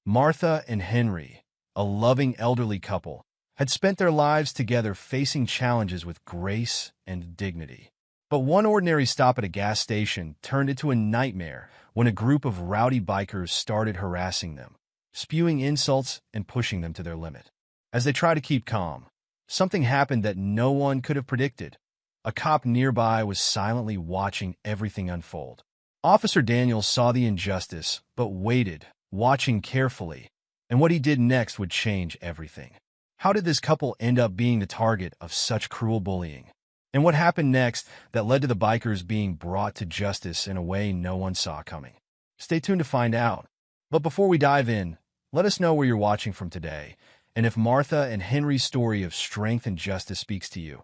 Martha and Henry, a loving elderly couple, had spent their lives together facing challenges with grace and dignity. But one ordinary stop at a gas station turned into a nightmare when a group of rowdy bikers started harassing them, spewing insults and pushing them to their limit. As they tried to keep calm, something happened that no one could have predicted. A cop nearby was silently watching everything unfold. Officer Daniels saw the injustice, but waited, watching carefully, and what he did next would change everything. How did this couple end up being the target of such cruel bullying? And what happened next that led to the bikers being brought to justice in a way no one saw coming? Stay tuned to find out. But before we dive in, let us know where you're watching from today, and if Martha and Henry's story of strength and justice speaks to you.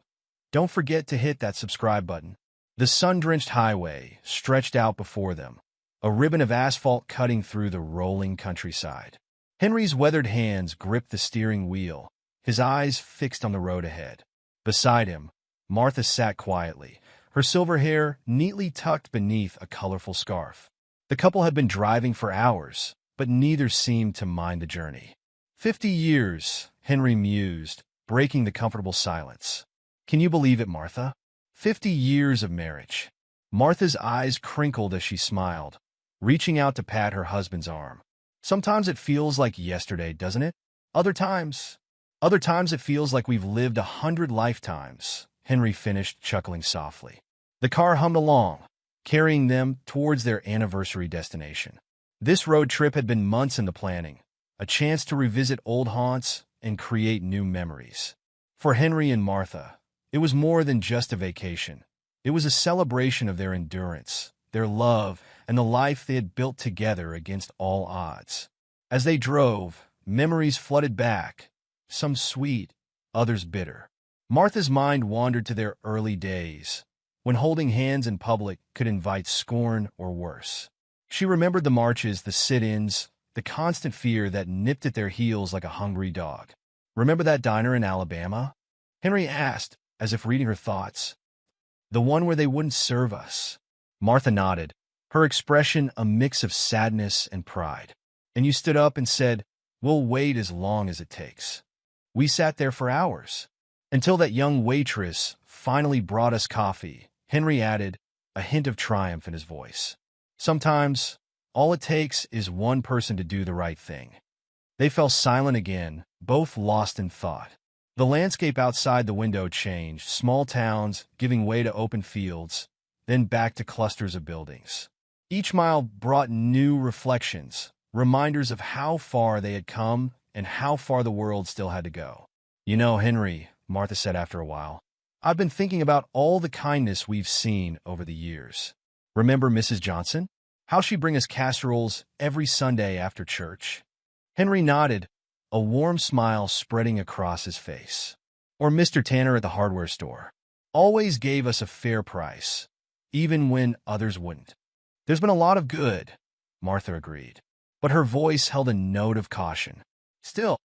Don't forget to hit that subscribe button. The sun-drenched highway stretched out before them, a ribbon of asphalt cutting through the rolling countryside. Henry's weathered hands gripped the steering wheel, his eyes fixed on the road ahead. Beside him, Martha sat quietly, her silver hair neatly tucked beneath a colorful scarf. The couple had been driving for hours, but neither seemed to mind the journey. 50 years, Henry mused, breaking the comfortable silence. Can you believe it, Martha? 50 years of marriage. Martha's eyes crinkled as she smiled, reaching out to pat her husband's arm. Sometimes it feels like yesterday, doesn't it? Other times it feels like we've lived 100 lifetimes, Henry finished, chuckling softly. The car hummed along, carrying them towards their anniversary destination. This road trip had been months in the planning, a chance to revisit old haunts and create new memories. For Henry and Martha, it was more than just a vacation. It was a celebration of their endurance, their love, and the life they had built together against all odds. As they drove, memories flooded back, some sweet, others bitter. Martha's mind wandered to their early days, when holding hands in public could invite scorn or worse. She remembered the marches, the sit-ins, the constant fear that nipped at their heels like a hungry dog. Remember that diner in Alabama? Henry asked, as if reading her thoughts. The one where they wouldn't serve us. Martha nodded, her expression a mix of sadness and pride. And you stood up and said, "We'll wait as long as it takes." We sat there for hours, until that young waitress finally brought us coffee, Henry added, a hint of triumph in his voice. Sometimes, all it takes is one person to do the right thing. They fell silent again, both lost in thought. The landscape outside the window changed, small towns giving way to open fields, then back to clusters of buildings. Each mile brought new reflections, reminders of how far they had come and how far the world still had to go. You know, Henry, Martha said after a while, I've been thinking about all the kindness we've seen over the years. Remember Mrs. Johnson? How she'd bring us casseroles every Sunday after church? Henry nodded, a warm smile spreading across his face. Or Mr. Tanner at the hardware store. Always gave us a fair price, even when others wouldn't. There's been a lot of good, Martha agreed, but her voice held a note of caution. Still,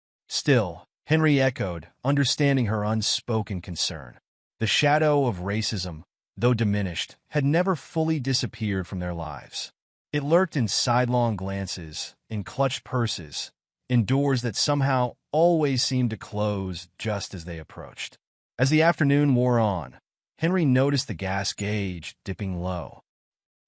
Henry echoed, understanding her unspoken concern. The shadow of racism, though diminished, had never fully disappeared from their lives. It lurked in sidelong glances, in clutched purses, in doors that somehow always seemed to close just as they approached. As the afternoon wore on, Henry noticed the gas gauge dipping low.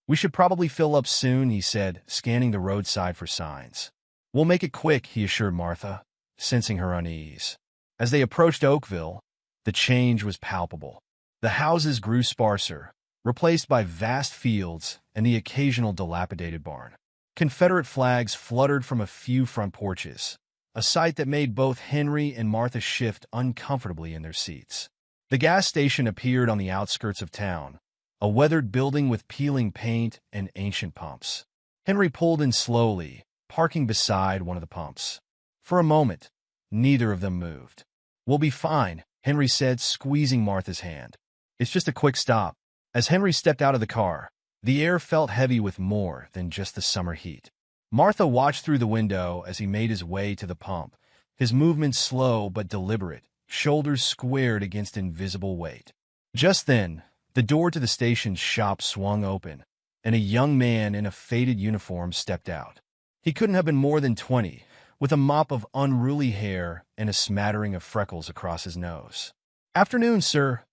We should probably fill up soon, he said, scanning the roadside for signs. We'll make it quick, he assured Martha, sensing her unease. As they approached Oakville, the change was palpable. The houses grew sparser, replaced by vast fields and the occasional dilapidated barn. Confederate flags fluttered from a few front porches, a sight that made both Henry and Martha shift uncomfortably in their seats. The gas station appeared on the outskirts of town, a weathered building with peeling paint and ancient pumps. Henry pulled in slowly, parking beside one of the pumps. For a moment, neither of them moved. We'll be fine, Henry said, squeezing Martha's hand. It's just a quick stop. As Henry stepped out of the car, the air felt heavy with more than just the summer heat. Martha watched through the window as he made his way to the pump, his movements slow but deliberate, shoulders squared against invisible weight. Just then, the door to the station's shop swung open, and a young man in a faded uniform stepped out. He couldn't have been more than 20, with a mop of unruly hair and a smattering of freckles across his nose. "Afternoon, sir,"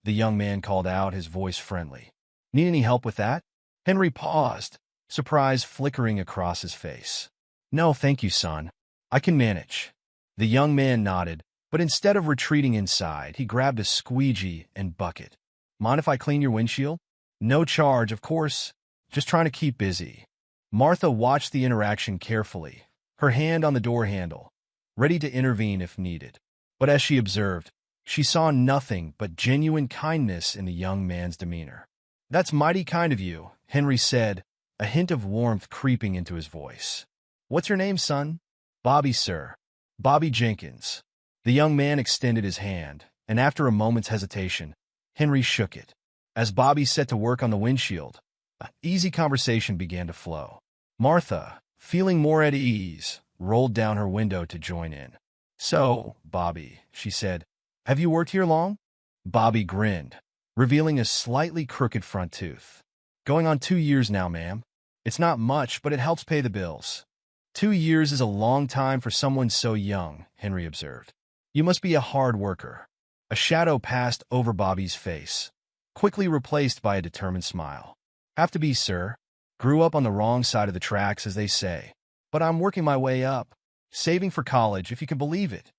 the young man called out, his voice friendly. "Need any help with that?" Henry paused, surprise flickering across his face. "No, thank you, son. I can manage." The young man nodded, but instead of retreating inside, he grabbed a squeegee and bucket. "Mind if I clean your windshield?" "No charge, of course. Just trying to keep busy." Martha watched the interaction carefully, her hand on the door handle, ready to intervene if needed. But as she observed, she saw nothing but genuine kindness in the young man's demeanor. "That's mighty kind of you," Henry said, a hint of warmth creeping into his voice. "What's your name, son?" "Bobby, sir. Bobby Jenkins." The young man extended his hand, and after a moment's hesitation, Henry shook it. As Bobby set to work on the windshield, an easy conversation began to flow. Martha, feeling more at ease, rolled down her window to join in. "So, Bobby," she said, "have you worked here long?" Bobby grinned, revealing a slightly crooked front tooth. "Going on 2 years now, ma'am. It's not much, but it helps pay the bills." 2 years is a long time for someone so young, Henry observed. "You must be a hard worker." A shadow passed over Bobby's face, quickly replaced by a determined smile. "Have to be, sir. Grew up on the wrong side of the tracks, as they say. But I'm working my way up, saving for college, if you can believe it."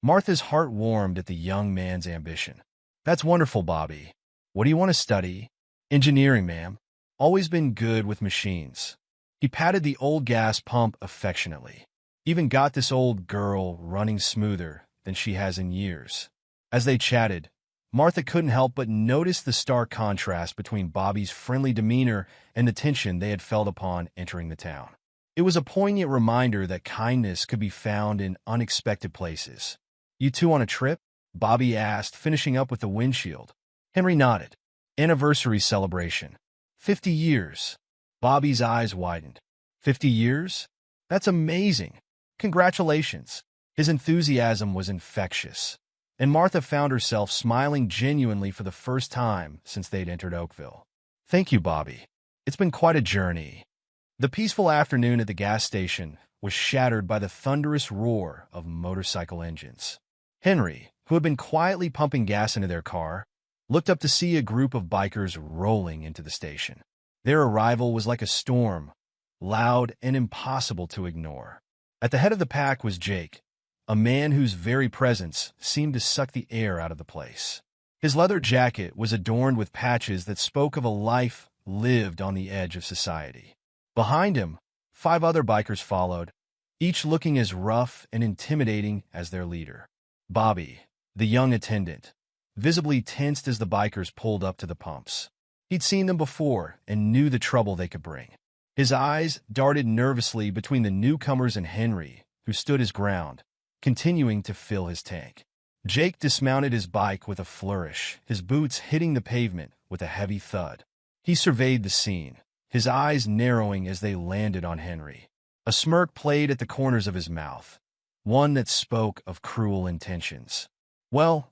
Martha's heart warmed at the young man's ambition. "That's wonderful, Bobby. What do you want to study?" "Engineering, ma'am. Always been good with machines." He patted the old gas pump affectionately. "Even got this old girl running smoother than she has in years." As they chatted, Martha couldn't help but notice the stark contrast between Bobby's friendly demeanor and the tension they had felt upon entering the town. It was a poignant reminder that kindness could be found in unexpected places. "You two on a trip?" Bobby asked, finishing up with the windshield. Henry nodded. "Anniversary celebration. 50 years. Bobby's eyes widened. 50 years? That's amazing. Congratulations. His enthusiasm was infectious, and Martha found herself smiling genuinely for the first time since they'd entered Oakville. "Thank you, Bobby. It's been quite a journey." The peaceful afternoon at the gas station was shattered by the thunderous roar of motorcycle engines. Henry, who had been quietly pumping gas into their car, looked up to see a group of bikers rolling into the station. Their arrival was like a storm, loud and impossible to ignore. At the head of the pack was Jake, a man whose very presence seemed to suck the air out of the place. His leather jacket was adorned with patches that spoke of a life lived on the edge of society. Behind him, 5 other bikers followed, each looking as rough and intimidating as their leader. Bobby, the young attendant, visibly tensed as the bikers pulled up to the pumps. He'd seen them before and knew the trouble they could bring. His eyes darted nervously between the newcomers and Henry, who stood his ground, continuing to fill his tank. Jake dismounted his bike with a flourish, his boots hitting the pavement with a heavy thud. He surveyed the scene, his eyes narrowing as they landed on Henry. A smirk played at the corners of his mouth, one that spoke of cruel intentions. Well,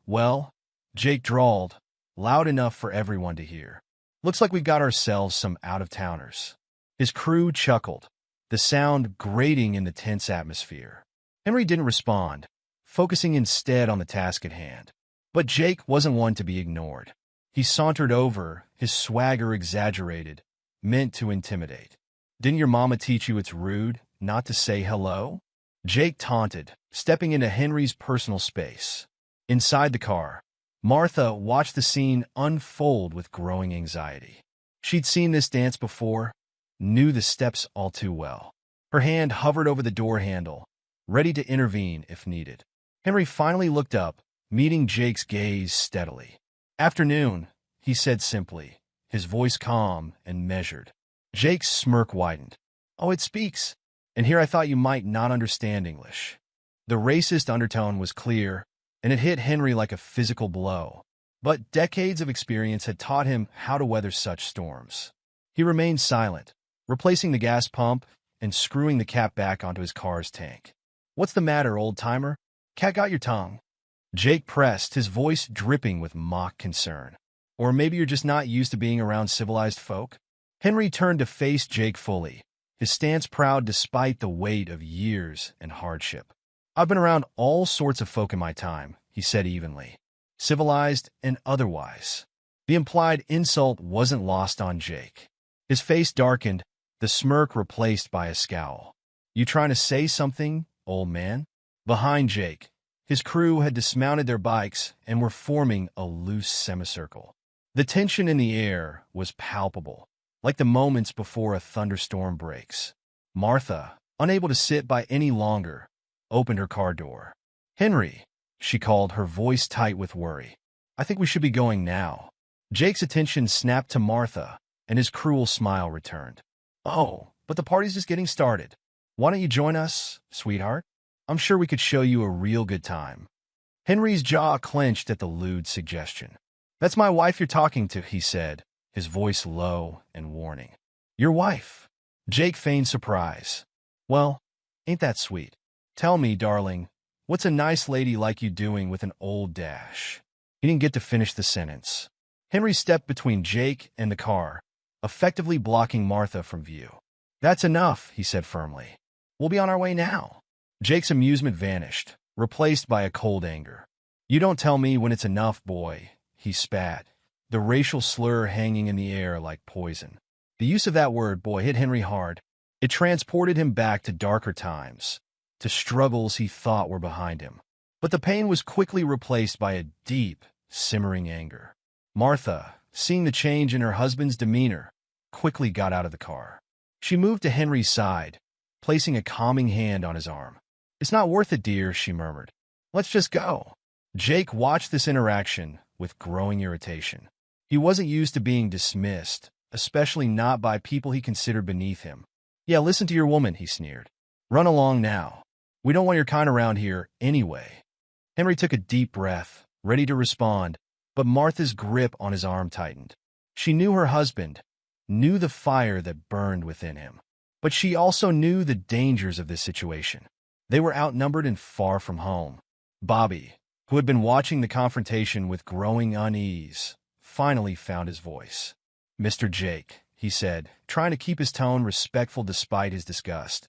Jake drawled, loud enough for everyone to hear. "Looks like we've got ourselves some out-of-towners." His crew chuckled, the sound grating in the tense atmosphere. Henry didn't respond, focusing instead on the task at hand. But Jake wasn't one to be ignored. He sauntered over, his swagger exaggerated, meant to intimidate. "Didn't your mama teach you it's rude not to say hello?" Jake taunted, stepping into Henry's personal space. Inside the car, Martha watched the scene unfold with growing anxiety. She'd seen this dance before, knew the steps all too well. Her hand hovered over the door handle, ready to intervene if needed. Henry finally looked up, meeting Jake's gaze steadily. "Afternoon," he said simply, his voice calm and measured. Jake's smirk widened. "Oh, it speaks. And here I thought you might not understand English." The racist undertone was clear, and it hit Henry like a physical blow. But decades of experience had taught him how to weather such storms. He remained silent, replacing the gas pump and screwing the cap back onto his car's tank. "What's the matter, old-timer? Cat got your tongue?" Jake pressed, his voice dripping with mock concern. "Or maybe you're just not used to being around civilized folk?" Henry turned to face Jake fully, his stance proud despite the weight of years and hardship. "I've been around all sorts of folk in my time," he said evenly, "civilized and otherwise." The implied insult wasn't lost on Jake. His face darkened, the smirk replaced by a scowl. "You trying to say something, old man?" Behind Jake, his crew had dismounted their bikes and were forming a loose semicircle. The tension in the air was palpable, like the moments before a thunderstorm breaks. Martha, unable to sit by any longer, opened her car door. "Henry," she called, her voice tight with worry. "I think we should be going now." Jake's attention snapped to Martha, and his cruel smile returned. "Oh, but the party's just getting started. Why don't you join us, sweetheart? I'm sure we could show you a real good time." Henry's jaw clenched at the lewd suggestion. "That's my wife you're talking to," he said, his voice low and warning. "Your wife?" Jake feigned surprise. "Well, ain't that sweet? Tell me, darling, what's a nice lady like you doing with an old dash?" He didn't get to finish the sentence. Henry stepped between Jake and the car, effectively blocking Martha from view. "That's enough," he said firmly. "We'll be on our way now." Jake's amusement vanished, replaced by a cold anger. "You don't tell me when it's enough, boy," he spat, the racial slur hanging in the air like poison. The use of that word, boy, hit Henry hard. It transported him back to darker times, to struggles he thought were behind him. But the pain was quickly replaced by a deep, simmering anger. Martha, seeing the change in her husband's demeanor, quickly got out of the car. She moved to Henry's side, placing a calming hand on his arm. "It's not worth it, dear," she murmured. "Let's just go." Jake watched this interaction with growing irritation. He wasn't used to being dismissed, especially not by people he considered beneath him. "Yeah, listen to your woman," he sneered. "Run along now. We don't want your kind around here anyway." Henry took a deep breath, ready to respond, but Martha's grip on his arm tightened. She knew her husband, knew the fire that burned within him. But she also knew the dangers of this situation. They were outnumbered and far from home. Bobby, who had been watching the confrontation with growing unease, finally found his voice. "Mr. Jake," he said, trying to keep his tone respectful despite his disgust.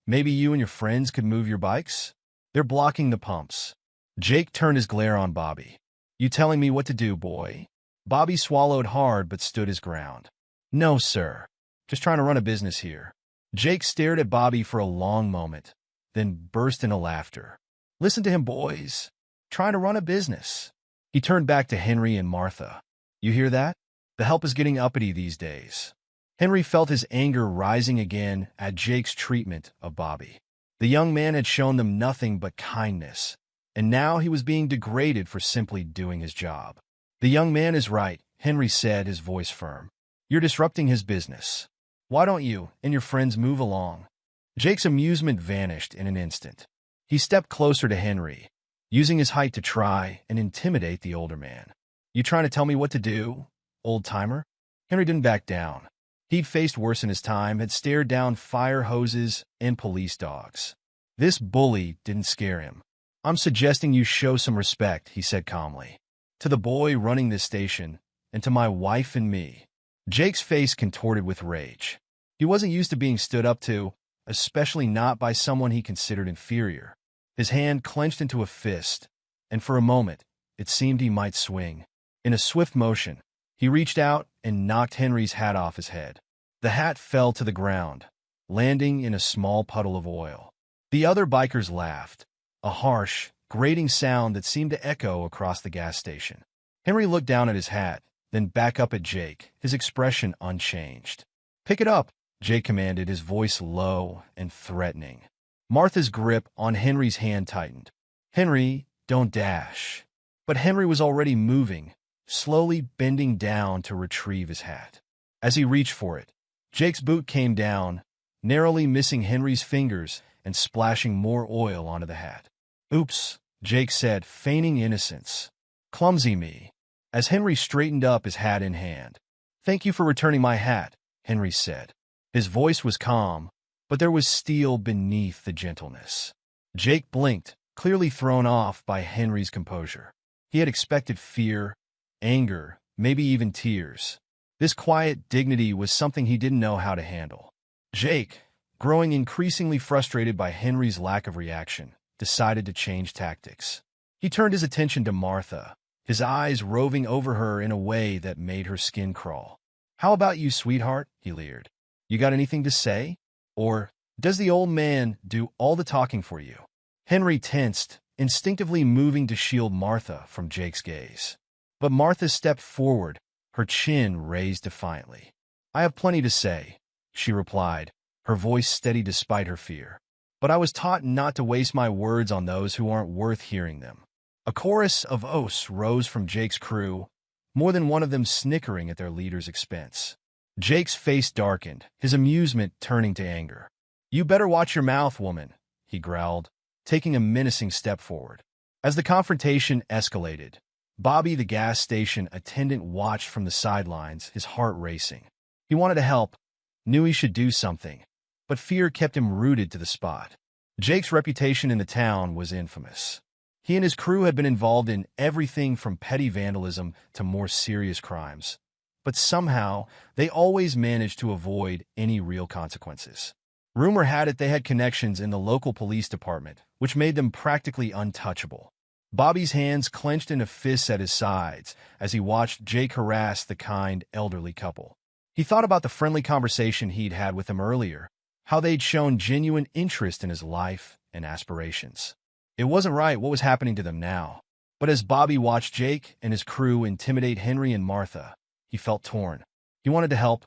"Maybe you and your friends could move your bikes? They're blocking the pumps." Jake turned his glare on Bobby. "You telling me what to do, boy?" Bobby swallowed hard but stood his ground. "No, sir. Just trying to run a business here." Jake stared at Bobby for a long moment, then burst into laughter. "Listen to him, boys. Trying to run a business." He turned back to Henry and Martha. "You hear that? The help is getting uppity these days." Henry felt his anger rising again at Jake's treatment of Bobby. The young man had shown them nothing but kindness, and now he was being degraded for simply doing his job. "The young man is right," Henry said, his voice firm. "You're disrupting his business. Why don't you and your friends move along?" Jake's amusement vanished in an instant. He stepped closer to Henry, using his height to try and intimidate the older man. "You trying to tell me what to do, old-timer?" Henry didn't back down. He'd faced worse in his time, had stared down fire hoses and police dogs. This bully didn't scare him. "I'm suggesting you show some respect," he said calmly. "To the boy running this station, and to my wife and me." Jake's face contorted with rage. He wasn't used to being stood up to, especially not by someone he considered inferior. His hand clenched into a fist, and for a moment, it seemed he might swing. In a swift motion, he reached out and knocked Henry's hat off his head. The hat fell to the ground, landing in a small puddle of oil. The other bikers laughed, a harsh, grating sound that seemed to echo across the gas station. Henry looked down at his hat, then back up at Jake, his expression unchanged. "Pick it up," Jake commanded, his voice low and threatening. Martha's grip on Henry's hand tightened. "Henry, don't dash." But Henry was already moving, slowly bending down to retrieve his hat. As he reached for it, Jake's boot came down, narrowly missing Henry's fingers and splashing more oil onto the hat. "Oops," Jake said, feigning innocence. "Clumsy me." As Henry straightened up, his hat in hand. "Thank you for returning my hat," Henry said. His voice was calm, but there was steel beneath the gentleness. Jake blinked, clearly thrown off by Henry's composure. He had expected fear, anger, maybe even tears. This quiet dignity was something he didn't know how to handle. "Jake, growing increasingly frustrated by Henry's lack of reaction, decided to change tactics. He turned his attention to Martha, his eyes roving over her in a way that made her skin crawl. "How about you, sweetheart?" he leered. "You got anything to say? Or does the old man do all the talking for you?" Henry tensed, instinctively moving to shield Martha from Jake's gaze. But Martha stepped forward, her chin raised defiantly. "I have plenty to say," she replied, her voice steady despite her fear. "But I was taught not to waste my words on those who aren't worth hearing them." A chorus of oaths rose from Jake's crew, more than one of them snickering at their leader's expense. Jake's face darkened, his amusement turning to anger. "You better watch your mouth, woman," he growled, taking a menacing step forward. As the confrontation escalated, Bobby, the gas station attendant, watched from the sidelines, his heart racing. He wanted to help, knew he should do something, but fear kept him rooted to the spot. Jake's reputation in the town was infamous. He and his crew had been involved in everything from petty vandalism to more serious crimes, but somehow they always managed to avoid any real consequences. Rumor had it they had connections in the local police department, which made them practically untouchable. Bobby's hands clenched into fists at his sides as he watched Jake harass the kind, elderly couple. He thought about the friendly conversation he'd had with them earlier, how they'd shown genuine interest in his life and aspirations. It wasn't right what was happening to them now, but as Bobby watched Jake and his crew intimidate Henry and Martha, he felt torn. He wanted to help,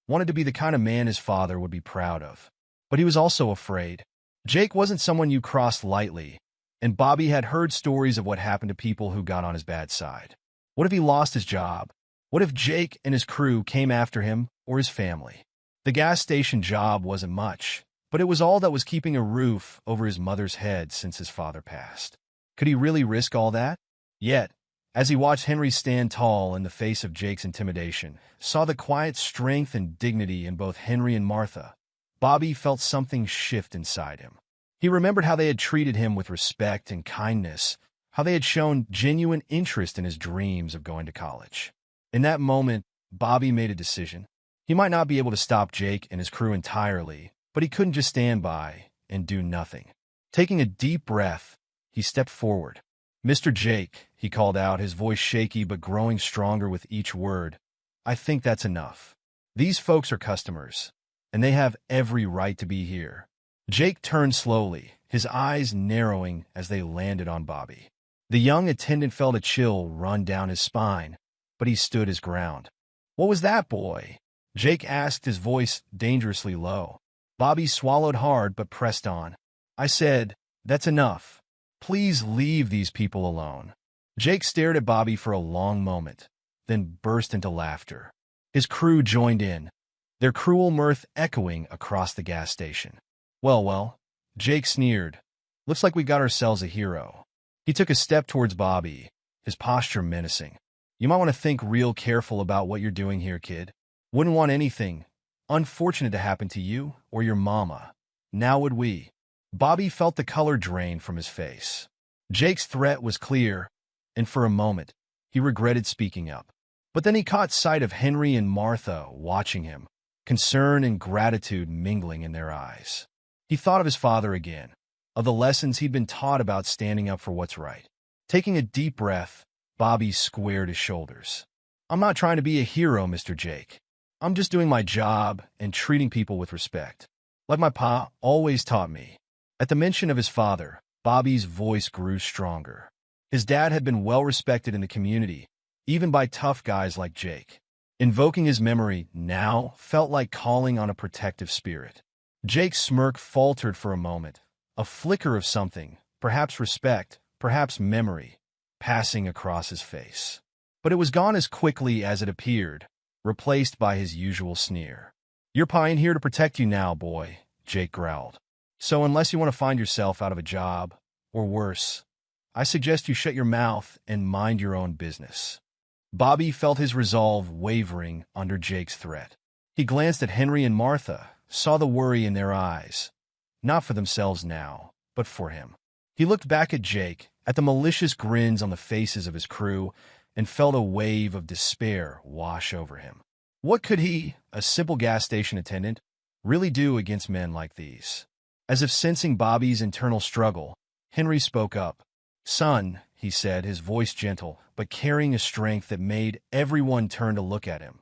wanted to be the kind of man his father would be proud of. But he was also afraid. Jake wasn't someone you crossed lightly, and Bobby had heard stories of what happened to people who got on his bad side. What if he lost his job? What if Jake and his crew came after him or his family? The gas station job wasn't much, but it was all that was keeping a roof over his mother's head since his father passed. Could he really risk all that? Yet, as he watched Henry stand tall in the face of Jake's intimidation, saw the quiet strength and dignity in both Henry and Martha, Bobby felt something shift inside him. He remembered how they had treated him with respect and kindness, how they had shown genuine interest in his dreams of going to college. In that moment, Bobby made a decision. He might not be able to stop Jake and his crew entirely, but he couldn't just stand by and do nothing. Taking a deep breath, he stepped forward. "Mr. Jake," he called out, his voice shaky but growing stronger with each word, "I think that's enough. These folks are customers, and they have every right to be here." Jake turned slowly, his eyes narrowing as they landed on Bobby. The young attendant felt a chill run down his spine, but he stood his ground. "What was that, boy?" Jake asked, his voice dangerously low. Bobby swallowed hard but pressed on. "I said, that's enough. Please leave these people alone." Jake stared at Bobby for a long moment, then burst into laughter. His crew joined in, their cruel mirth echoing across the gas station. Well, Jake sneered. "Looks like we got ourselves a hero." He took a step towards Bobby, his posture menacing. "You might want to think real careful about what you're doing here, kid. Wouldn't want anything unfortunate to happen to you or your mama. Now would we?" Bobby felt the color drain from his face. Jake's threat was clear, and for a moment, he regretted speaking up. But then he caught sight of Henry and Martha watching him, concern and gratitude mingling in their eyes. He thought of his father again, of the lessons he'd been taught about standing up for what's right. Taking a deep breath, Bobby squared his shoulders. "I'm not trying to be a hero, Mr. Jake. I'm just doing my job and treating people with respect, like my pa always taught me." At the mention of his father, Bobby's voice grew stronger. His dad had been well respected in the community, even by tough guys like Jake. Invoking his memory now felt like calling on a protective spirit. Jake's smirk faltered for a moment, a flicker of something, perhaps respect, perhaps memory, passing across his face. But it was gone as quickly as it appeared, replaced by his usual sneer. "Your pa ain't here to protect you now, boy," Jake growled. "So unless you want to find yourself out of a job, or worse, I suggest you shut your mouth and mind your own business." Bobby felt his resolve wavering under Jake's threat. He glanced at Henry and Martha, saw the worry in their eyes, not for themselves now, but for him. He looked back at Jake, at the malicious grins on the faces of his crew, and felt a wave of despair wash over him. What could he, a simple gas station attendant, really do against men like these. As if sensing Bobby's internal struggle, Henry spoke up. "Son," he said, his voice gentle, but carrying a strength that made everyone turn to look at him.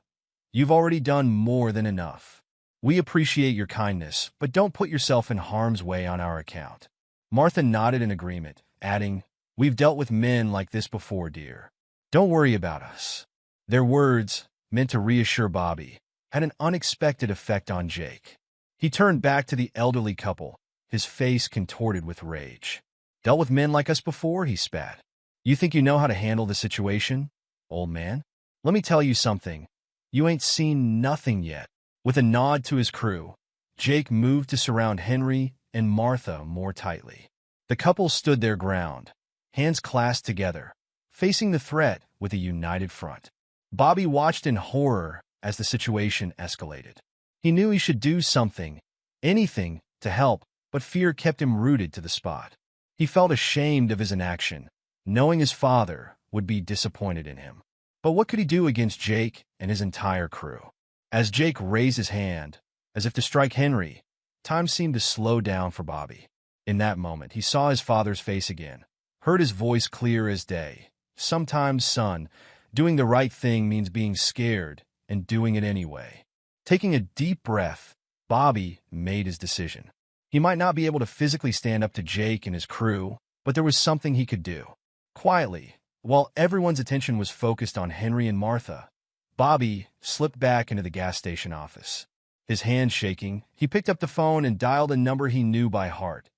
"You've already done more than enough. We appreciate your kindness, but don't put yourself in harm's way on our account." Martha nodded in agreement, adding, "We've dealt with men like this before, dear. Don't worry about us." Their words, meant to reassure Bobby, had an unexpected effect on Jake. He turned back to the elderly couple, his face contorted with rage. "Dealt with men like us before?" he spat. "You think you know how to handle the situation, old man? Let me tell you something. You ain't seen nothing yet." With a nod to his crew, Jake moved to surround Henry and Martha more tightly. The couple stood their ground, hands clasped together, facing the threat with a united front. Bobby watched in horror as the situation escalated. He knew he should do something, anything, to help, but fear kept him rooted to the spot. He felt ashamed of his inaction, knowing his father would be disappointed in him. But what could he do against Jake and his entire crew? As Jake raised his hand, as if to strike Henry, time seemed to slow down for Bobby. In that moment, he saw his father's face again, heard his voice clear as day. "Sometimes, son, doing the right thing means being scared and doing it anyway." Taking a deep breath, Bobby made his decision. He might not be able to physically stand up to Jake and his crew, but there was something he could do. Quietly, while everyone's attention was focused on Henry and Martha, Bobby slipped back into the gas station office. His hands shaking, he picked up the phone and dialed a number he knew by heart.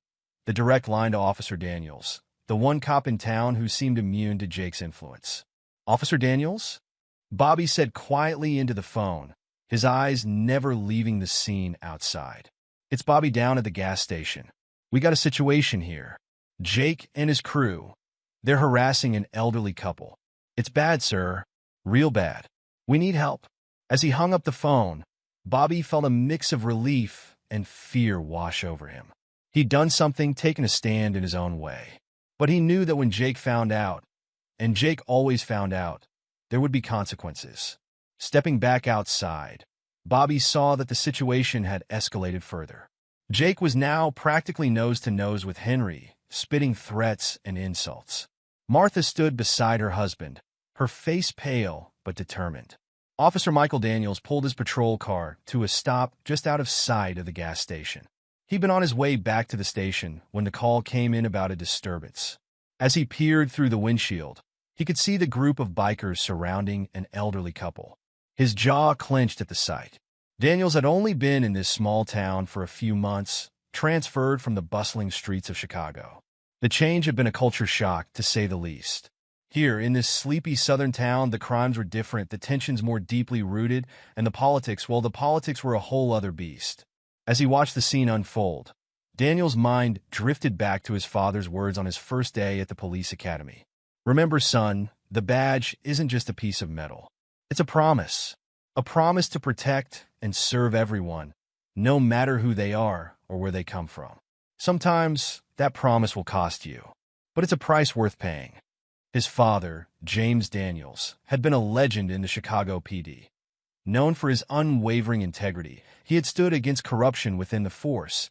The direct line to Officer Daniels, the one cop in town who seemed immune to Jake's influence. "Officer Daniels?" Bobby said quietly into the phone, his eyes never leaving the scene outside. "It's Bobby down at the gas station. We got a situation here. Jake and his crew, they're harassing an elderly couple. It's bad, sir. Real bad. We need help." As he hung up the phone, Bobby felt a mix of relief and fear wash over him. He'd done something, taken a stand in his own way. But he knew that when Jake found out, and Jake always found out, there would be consequences. Stepping back outside, Bobby saw that the situation had escalated further. Jake was now practically nose-to-nose with Henry, spitting threats and insults. Martha stood beside her husband, her face pale but determined. Officer Michael Daniels pulled his patrol car to a stop just out of sight of the gas station. He'd been on his way back to the station when the call came in about a disturbance. As he peered through the windshield, he could see the group of bikers surrounding an elderly couple. His jaw clenched at the sight. Daniels had only been in this small town for a few months, transferred from the bustling streets of Chicago. The change had been a culture shock, to say the least. Here, in this sleepy southern town, the crimes were different, the tensions more deeply rooted, and the politics were a whole other beast. As he watched the scene unfold, Daniel's mind drifted back to his father's words on his first day at the police academy. "Remember, son, the badge isn't just a piece of metal. It's a promise to protect and serve everyone, no matter who they are or where they come from. Sometimes that promise will cost you, but it's a price worth paying." His father, James Daniels, had been a legend in the Chicago PD. Known for his unwavering integrity, he had stood against corruption within the force,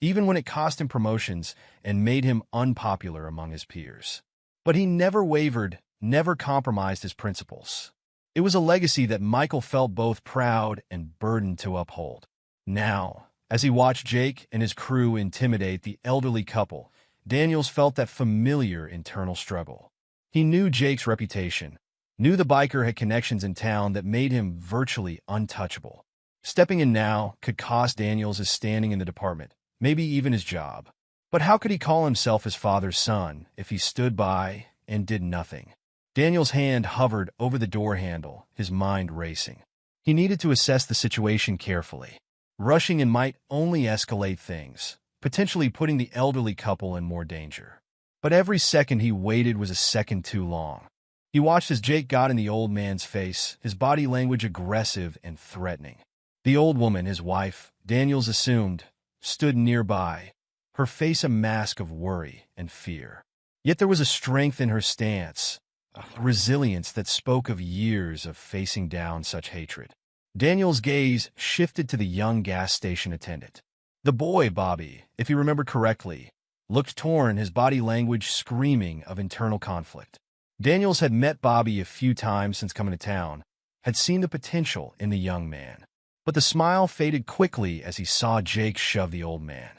even when it cost him promotions and made him unpopular among his peers. But he never wavered, never compromised his principles. It was a legacy that Michael felt both proud and burdened to uphold. Now, as he watched Jake and his crew intimidate the elderly couple, Daniels felt that familiar internal struggle. He knew Jake's reputation, knew the biker had connections in town that made him virtually untouchable. Stepping in now could cost Daniels his standing in the department, maybe even his job. But how could he call himself his father's son if he stood by and did nothing? Daniel's hand hovered over the door handle, his mind racing. He needed to assess the situation carefully. Rushing in might only escalate things, potentially putting the elderly couple in more danger. But every second he waited was a second too long. He watched as Jake got in the old man's face, his body language aggressive and threatening. The old woman, his wife, Daniels assumed, stood nearby, her face a mask of worry and fear. Yet there was a strength in her stance, a resilience that spoke of years of facing down such hatred. Daniel's gaze shifted to the young gas station attendant. The boy, Bobby, if you remember correctly, looked torn, his body language screaming of internal conflict. Daniels had met Bobby a few times since coming to town, had seen the potential in the young man. But the smile faded quickly as he saw Jake shove the old man.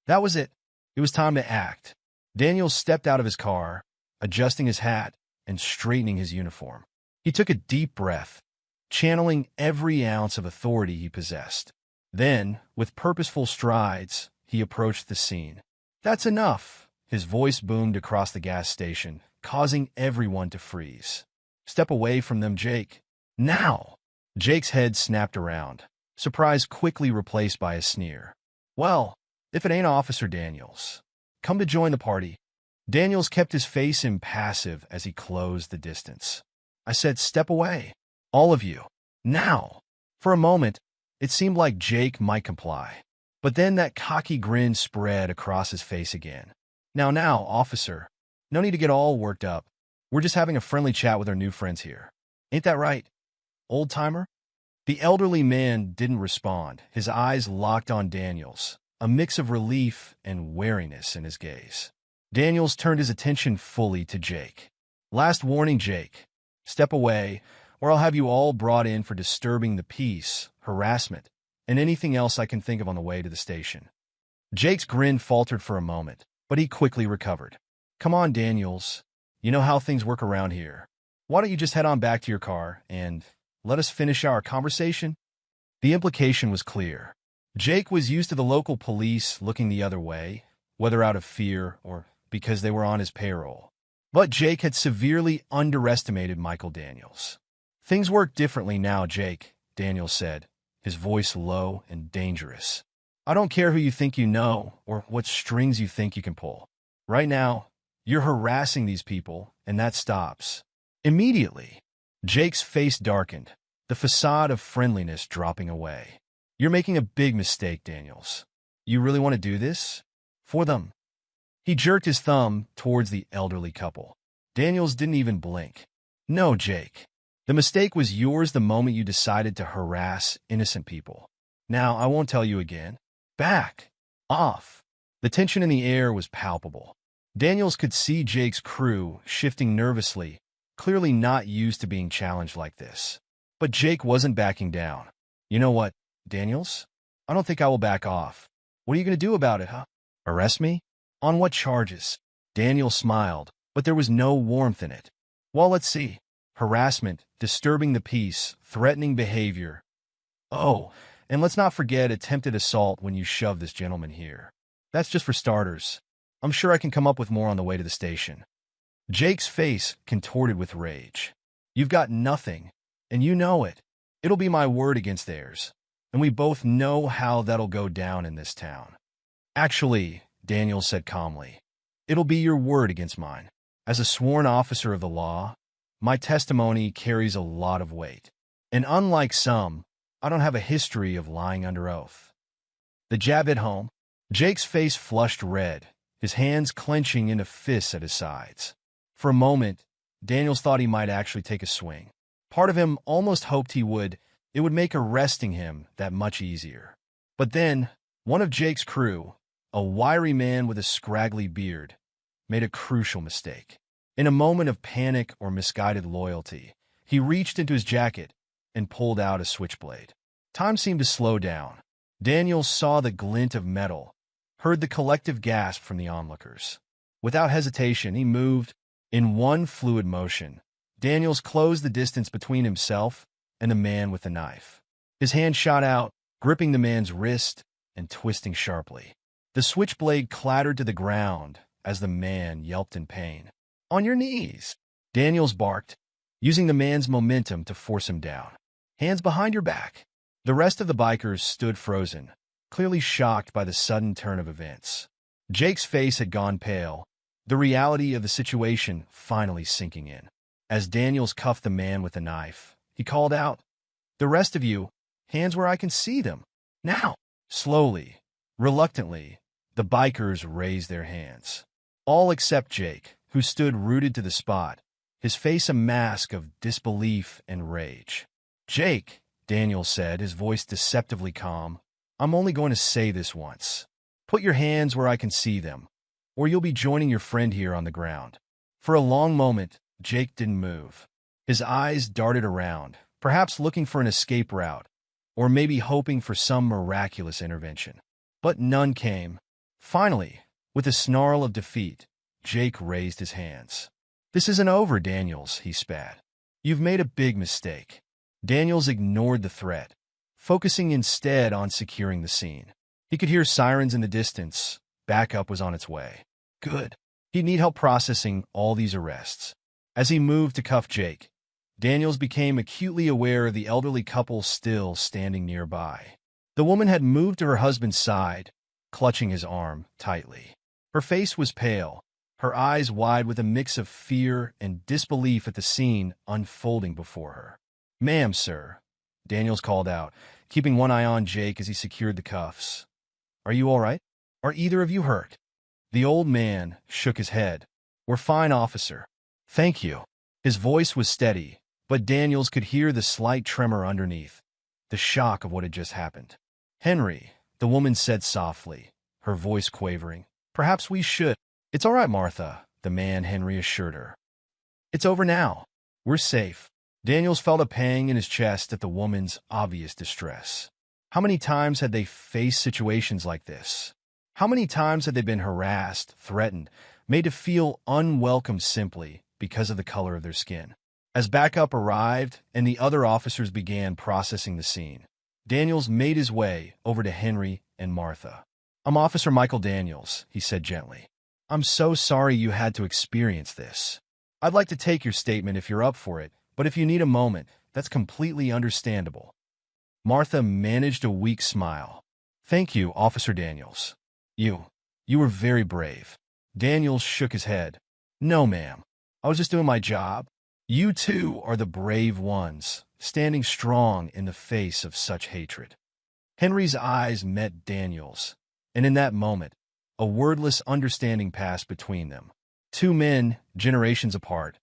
That was it. It was time to act. Daniels stepped out of his car, adjusting his hat and straightening his uniform. He took a deep breath, channeling every ounce of authority he possessed. Then, with purposeful strides, he approached the scene. "That's enough," his voice boomed across the gas station, causing everyone to freeze. "Step away from them, Jake. Now!" Jake's head snapped around, surprise quickly replaced by a sneer. "Well, if it ain't Officer Daniels. Come to join the party." Daniels kept his face impassive as he closed the distance. "I said step away. All of you. Now!" For a moment, it seemed like Jake might comply. But then that cocky grin spread across his face again. Now, officer. No need to get all worked up. We're just having a friendly chat with our new friends here. Ain't that right, old-timer?" The elderly man didn't respond, his eyes locked on Daniels, a mix of relief and wariness in his gaze. Daniels turned his attention fully to Jake. "Last warning, Jake. Step away, or I'll have you all brought in for disturbing the peace, harassment, and anything else I can think of on the way to the station." Jake's grin faltered for a moment, but he quickly recovered. "Come on, Daniels. You know how things work around here. Why don't you just head on back to your car and let us finish our conversation?" The implication was clear. Jake was used to the local police looking the other way, whether out of fear or because they were on his payroll. But Jake had severely underestimated Michael Daniels. "Things work differently now, Jake," Daniels said, his voice low and dangerous. "I don't care who you think you know or what strings you think you can pull. Right now, you're harassing these people, and that stops immediately." Jake's face darkened, the facade of friendliness dropping away. "You're making a big mistake, Daniels. You really want to do this? For them?" He jerked his thumb towards the elderly couple. Daniels didn't even blink. "No, Jake. The mistake was yours the moment you decided to harass innocent people. Now, I won't tell you again. Back off." The tension in the air was palpable. Daniels could see Jake's crew shifting nervously, clearly not used to being challenged like this. But Jake wasn't backing down. "You know what, Daniels? I don't think I will back off. What are you going to do about it, huh? Arrest me? On what charges?" Daniels smiled, but there was no warmth in it. "Well, let's see. Harassment, disturbing the peace, threatening behavior. Oh, and let's not forget attempted assault when you shove this gentleman here. That's just for starters. I'm sure I can come up with more on the way to the station." Jake's face contorted with rage. "You've got nothing, and you know it. It'll be my word against theirs, and we both know how that'll go down in this town." "Actually," Daniels said calmly, "it'll be your word against mine. As a sworn officer of the law, my testimony carries a lot of weight. And unlike some, I don't have a history of lying under oath." The jab hit home. Jake's face flushed red, his hands clenching into fists at his sides. For a moment, Daniels thought he might actually take a swing. Part of him almost hoped he would. It would make arresting him that much easier. But then, one of Jake's crew, a wiry man with a scraggly beard, made a crucial mistake. In a moment of panic or misguided loyalty, he reached into his jacket and pulled out a switchblade. Time seemed to slow down. Daniels saw the glint of metal, heard the collective gasp from the onlookers. Without hesitation, he moved. In one fluid motion, Daniels closed the distance between himself and the man with the knife. His hand shot out, gripping the man's wrist and twisting sharply. The switchblade clattered to the ground as the man yelped in pain. "On your knees!" Daniels barked, using the man's momentum to force him down. "Hands behind your back." The rest of the bikers stood frozen, clearly shocked by the sudden turn of events. Jake's face had gone pale, the reality of the situation finally sinking in. As Daniels cuffed the man with the knife, he called out, "The rest of you, hands where I can see them. Now!" Slowly, reluctantly, the bikers raised their hands. All except Jake, who stood rooted to the spot, his face a mask of disbelief and rage. "Jake," Daniels said, his voice deceptively calm. "I'm only going to say this once. Put your hands where I can see them, or you'll be joining your friend here on the ground." For a long moment, Jake didn't move. His eyes darted around, perhaps looking for an escape route, or maybe hoping for some miraculous intervention. But none came. Finally, with a snarl of defeat, Jake raised his hands. "This isn't over, Daniels," he spat. "You've made a big mistake." Daniels ignored the threat, focusing instead on securing the scene. He could hear sirens in the distance. Backup was on its way. Good. He'd need help processing all these arrests. As he moved to cuff Jake, Daniels became acutely aware of the elderly couple still standing nearby. The woman had moved to her husband's side, clutching his arm tightly. Her face was pale, her eyes wide with a mix of fear and disbelief at the scene unfolding before her. "Ma'am, sir," Daniels called out, keeping one eye on Jake as he secured the cuffs. "Are you all right? Are either of you hurt?" The old man shook his head. "We're fine, officer. Thank you." His voice was steady, but Daniels could hear the slight tremor underneath, the shock of what had just happened. "Henry," the woman said softly, her voice quavering, "perhaps we should—" "It's all right, Martha," the man Henry assured her. "It's over now. We're safe." Daniels felt a pang in his chest at the woman's obvious distress. How many times had they faced situations like this? How many times had they been harassed, threatened, made to feel unwelcome simply because of the color of their skin? As backup arrived and the other officers began processing the scene, Daniels made his way over to Henry and Martha. "I'm Officer Michael Daniels," he said gently. "I'm so sorry you had to experience this. I'd like to take your statement if you're up for it, but if you need a moment, that's completely understandable." Martha managed a weak smile. "Thank you, Officer Daniels. You were very brave." Daniels shook his head. "No, ma'am. I was just doing my job. You two are the brave ones, standing strong in the face of such hatred." Henry's eyes met Daniels, and in that moment, a wordless understanding passed between them. Two men, generations apart,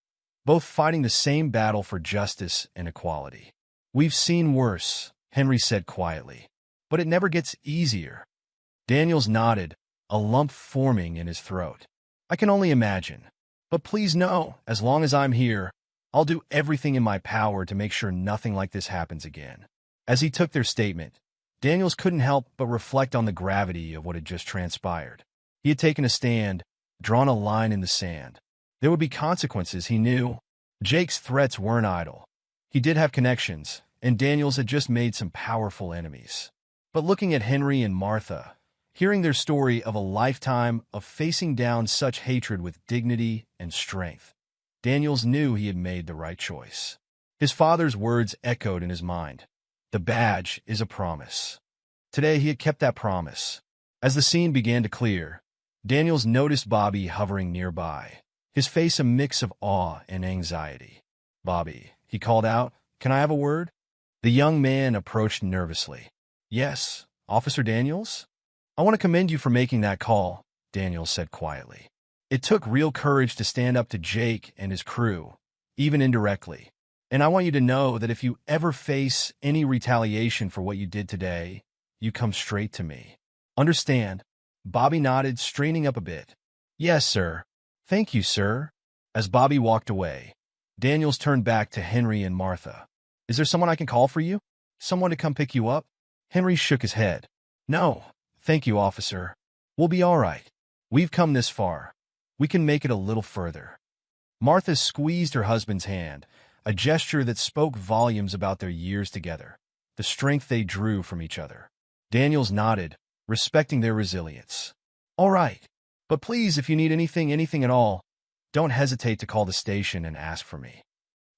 both fighting the same battle for justice and equality. "We've seen worse," Henry said quietly, "but it never gets easier." Daniels nodded, a lump forming in his throat. "I can only imagine. But please know, as long as I'm here, I'll do everything in my power to make sure nothing like this happens again." As he took their statement, Daniels couldn't help but reflect on the gravity of what had just transpired. He had taken a stand, drawn a line in the sand. There would be consequences, he knew. Jake's threats weren't idle. He did have connections, and Daniels had just made some powerful enemies. But looking at Henry and Martha, hearing their story of a lifetime of facing down such hatred with dignity and strength, Daniels knew he had made the right choice. His father's words echoed in his mind. "The badge is a promise." Today he had kept that promise. As the scene began to clear, Daniels noticed Bobby hovering nearby, his face a mix of awe and anxiety. "Bobby," he called out, "can I have a word?" The young man approached nervously. "Yes, Officer Daniels? I want to commend you for making that call," Daniels said quietly. "It took real courage to stand up to Jake and his crew, even indirectly. And I want you to know that if you ever face any retaliation for what you did today, you come straight to me. Understand?" Bobby nodded, straining up a bit. "Yes, sir. Thank you, sir." As Bobby walked away, Daniels turned back to Henry and Martha. "Is there someone I can call for you? Someone to come pick you up?" Henry shook his head. "No, thank you, officer. We'll be all right. We've come this far. We can make it a little further." Martha squeezed her husband's hand, a gesture that spoke volumes about their years together, the strength they drew from each other. Daniels nodded, respecting their resilience. "All right. But please, if you need anything at all, don't hesitate to call the station and ask for me."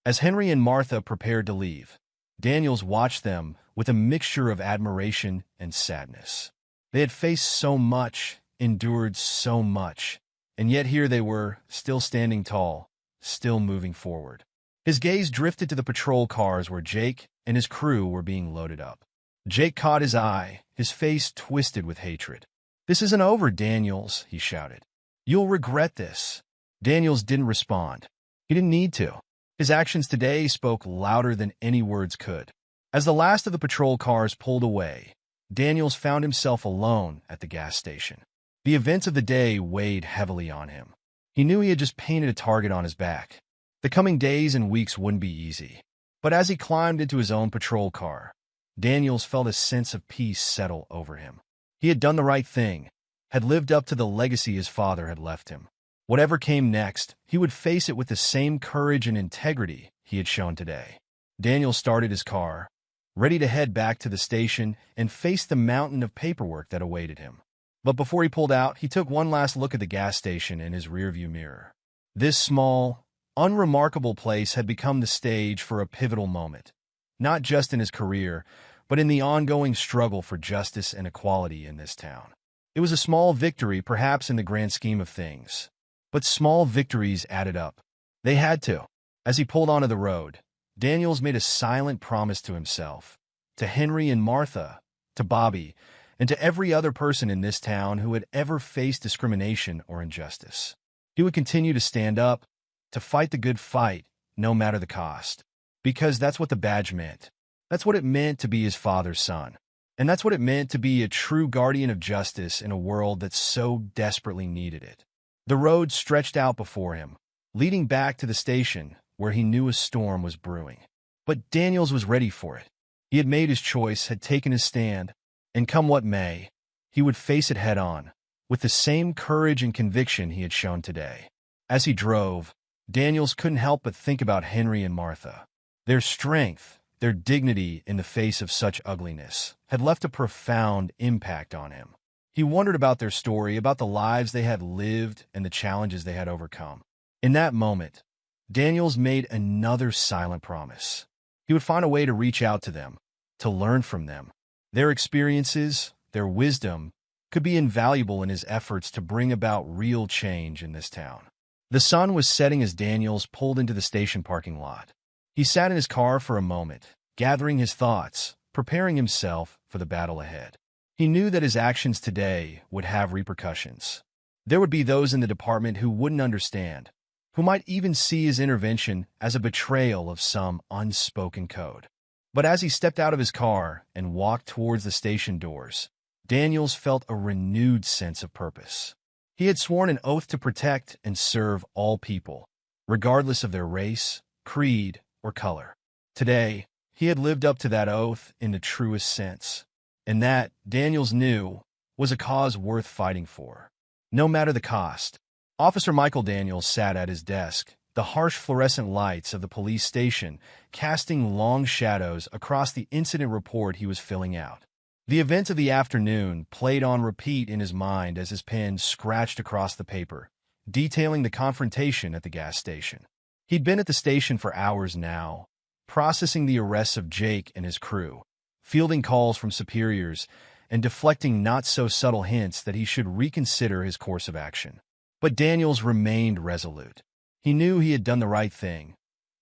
As Henry and Martha prepared to leave, Daniels watched them with a mixture of admiration and sadness. They had faced so much, endured so much, and yet here they were, still standing tall, still moving forward. His gaze drifted to the patrol cars where Jake and his crew were being loaded up. Jake caught his eye, his face twisted with hatred. "This isn't over, Daniels," he shouted. "You'll regret this." Daniels didn't respond. He didn't need to. His actions today spoke louder than any words could. As the last of the patrol cars pulled away, Daniels found himself alone at the gas station. The events of the day weighed heavily on him. He knew he had just painted a target on his back. The coming days and weeks wouldn't be easy. But as he climbed into his own patrol car, Daniels felt a sense of peace settle over him. He had done the right thing, had lived up to the legacy his father had left him. Whatever came next, he would face it with the same courage and integrity he had shown today. Daniels started his car, ready to head back to the station and face the mountain of paperwork that awaited him. But before he pulled out, he took one last look at the gas station in his rearview mirror. This small, unremarkable place had become the stage for a pivotal moment, not just in his career, but in the ongoing struggle for justice and equality in this town. It was a small victory, perhaps in the grand scheme of things, but small victories added up. They had to. As he pulled onto the road, Daniels made a silent promise to himself, to Henry and Martha, to Bobby, and to every other person in this town who had ever faced discrimination or injustice. He would continue to stand up, to fight the good fight, no matter the cost. Because that's what the badge meant. That's what it meant to be his father's son. And that's what it meant to be a true guardian of justice in a world that so desperately needed it. The road stretched out before him, leading back to the station where he knew a storm was brewing. But Daniels was ready for it. He had made his choice, had taken his stand, and come what may, he would face it head-on, with the same courage and conviction he had shown today. As he drove, Daniels couldn't help but think about Henry and Martha. Their strength, their dignity in the face of such ugliness, had left a profound impact on him. He wondered about their story, about the lives they had lived and the challenges they had overcome. In that moment, Daniels made another silent promise. He would find a way to reach out to them, to learn from them. Their experiences, their wisdom, could be invaluable in his efforts to bring about real change in this town. The sun was setting as Daniels pulled into the station parking lot. He sat in his car for a moment, gathering his thoughts, preparing himself for the battle ahead. He knew that his actions today would have repercussions. There would be those in the department who wouldn't understand, who might even see his intervention as a betrayal of some unspoken code. But as he stepped out of his car and walked towards the station doors, Daniels felt a renewed sense of purpose. He had sworn an oath to protect and serve all people, regardless of their race, creed, or color. Today, he had lived up to that oath in the truest sense, and that, Daniels knew, was a cause worth fighting for, no matter the cost. Officer Michael Daniels sat at his desk, the harsh fluorescent lights of the police station casting long shadows across the incident report he was filling out. The events of the afternoon played on repeat in his mind as his pen scratched across the paper, detailing the confrontation at the gas station. He'd been at the station for hours now, processing the arrests of Jake and his crew, fielding calls from superiors, and deflecting not-so-subtle hints that he should reconsider his course of action. But Daniels remained resolute. He knew he had done the right thing,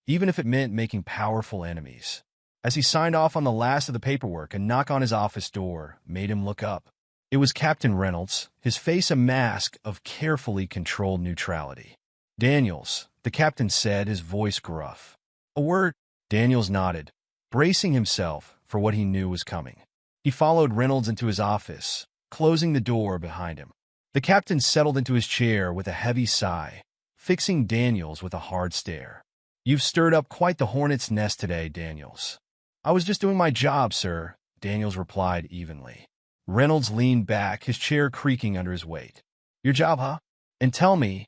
even if it meant making powerful enemies. As he signed off on the last of the paperwork, a knock on his office door made him look up. It was Captain Reynolds, his face a mask of carefully controlled neutrality. "Daniels," the captain said, his voice gruff. "A word?" Daniels nodded, bracing himself for what he knew was coming. He followed Reynolds into his office, closing the door behind him. The captain settled into his chair with a heavy sigh, fixing Daniels with a hard stare. "You've stirred up quite the hornet's nest today, Daniels." "I was just doing my job, sir," Daniels replied evenly. Reynolds leaned back, his chair creaking under his weight. "Your job, huh? And tell me,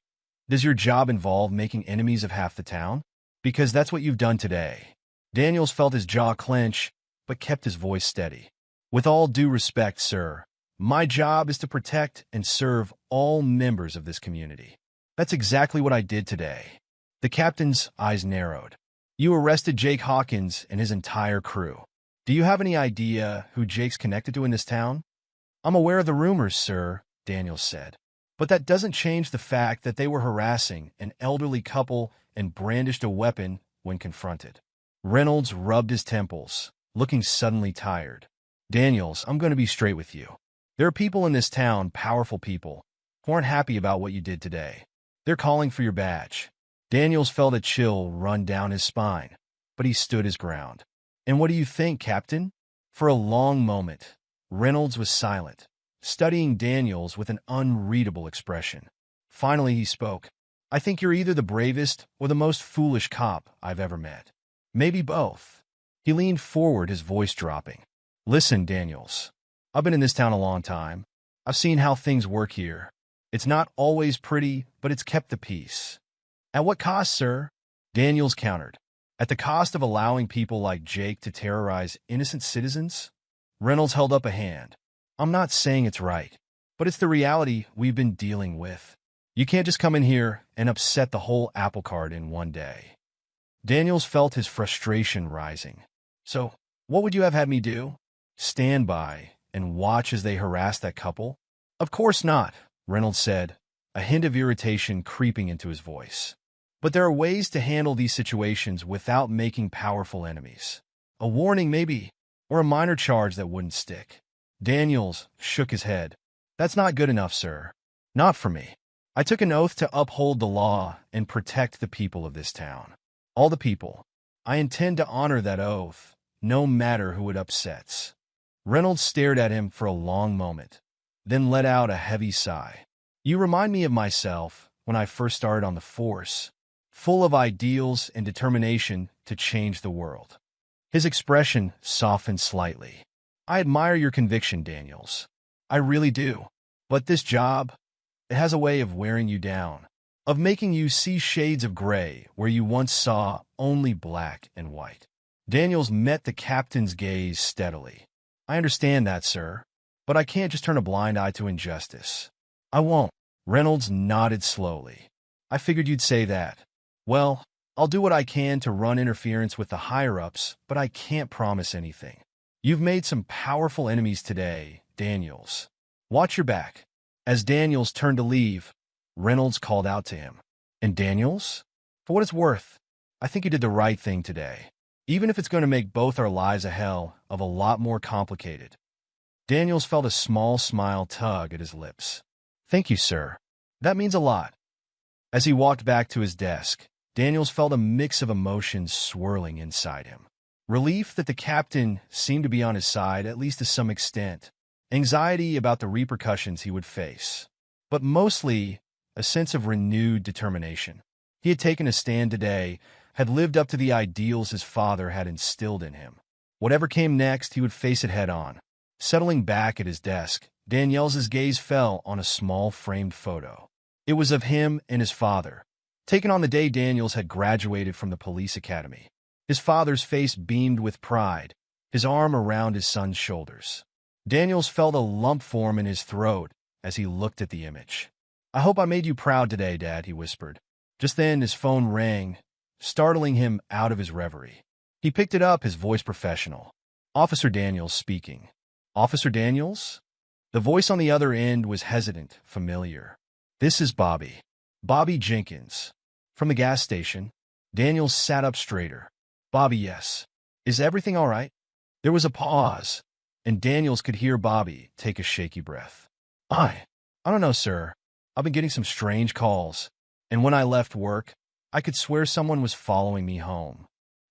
does your job involve making enemies of half the town? Because that's what you've done today." Daniels felt his jaw clench, but kept his voice steady. "With all due respect, sir, my job is to protect and serve all members of this community. That's exactly what I did today." The captain's eyes narrowed. "You arrested Jake Hawkins and his entire crew. Do you have any idea who Jake's connected to in this town?" "I'm aware of the rumors, sir," Daniels said. "But that doesn't change the fact that they were harassing an elderly couple and brandished a weapon when confronted." Reynolds rubbed his temples, looking suddenly tired. "Daniels, I'm going to be straight with you. There are people in this town, powerful people, who aren't happy about what you did today. They're calling for your badge." Daniels felt a chill run down his spine, but he stood his ground. "And what do you think, Captain?" For a long moment, Reynolds was silent, studying Daniels with an unreadable expression. Finally, he spoke. "I think you're either the bravest or the most foolish cop I've ever met. Maybe both." He leaned forward, his voice dropping. "Listen, Daniels. I've been in this town a long time. I've seen how things work here. It's not always pretty, but it's kept the peace." "At what cost, sir?" Daniels countered. "At the cost of allowing people like Jake to terrorize innocent citizens?" Reynolds held up a hand. "I'm not saying it's right, but it's the reality we've been dealing with. You can't just come in here and upset the whole apple cart in one day." Daniels felt his frustration rising. "So, what would you have had me do? Stand by and watch as they harass that couple?" "Of course not," Reynolds said, a hint of irritation creeping into his voice. "But there are ways to handle these situations without making powerful enemies. A warning, maybe, or a minor charge that wouldn't stick." Daniels shook his head. "That's not good enough, sir. Not for me. I took an oath to uphold the law and protect the people of this town. All the people. I intend to honor that oath, no matter who it upsets." Reynolds stared at him for a long moment, then let out a heavy sigh. "You remind me of myself when I first started on the force, full of ideals and determination to change the world." His expression softened slightly. "I admire your conviction, Daniels. I really do. But this job, it has a way of wearing you down, of making you see shades of gray where you once saw only black and white." Daniels met the captain's gaze steadily. "I understand that, sir, but I can't just turn a blind eye to injustice." "I won't." Reynolds nodded slowly. "I figured you'd say that. Well, I'll do what I can to run interference with the higher-ups, but I can't promise anything. You've made some powerful enemies today, Daniels. Watch your back." As Daniels turned to leave, Reynolds called out to him. "And Daniels? For what it's worth, I think you did the right thing today, even if it's going to make both our lives a hell of a lot more complicated." Daniels felt a small smile tug at his lips. "Thank you, sir. That means a lot." As he walked back to his desk, Daniels felt a mix of emotions swirling inside him. Relief that the captain seemed to be on his side, at least to some extent. Anxiety about the repercussions he would face. But mostly, a sense of renewed determination. He had taken a stand today, had lived up to the ideals his father had instilled in him. Whatever came next, he would face it head-on. Settling back at his desk, Daniels' gaze fell on a small framed photo. It was of him and his father, taken on the day Daniels had graduated from the police academy. His father's face beamed with pride, his arm around his son's shoulders. Daniels felt a lump form in his throat as he looked at the image. "I hope I made you proud today, Dad," he whispered. Just then his phone rang, startling him out of his reverie. He picked it up, his voice professional. "Officer Daniels speaking." "Officer Daniels?" The voice on the other end was hesitant, familiar. "This is Bobby. Bobby Jenkins." From the gas station, Daniels sat up straighter. "Bobby, yes. Is everything all right?" There was a pause, and Daniels could hear Bobby take a shaky breath. I don't know, sir. I've been getting some strange calls, and when I left work, I could swear someone was following me home."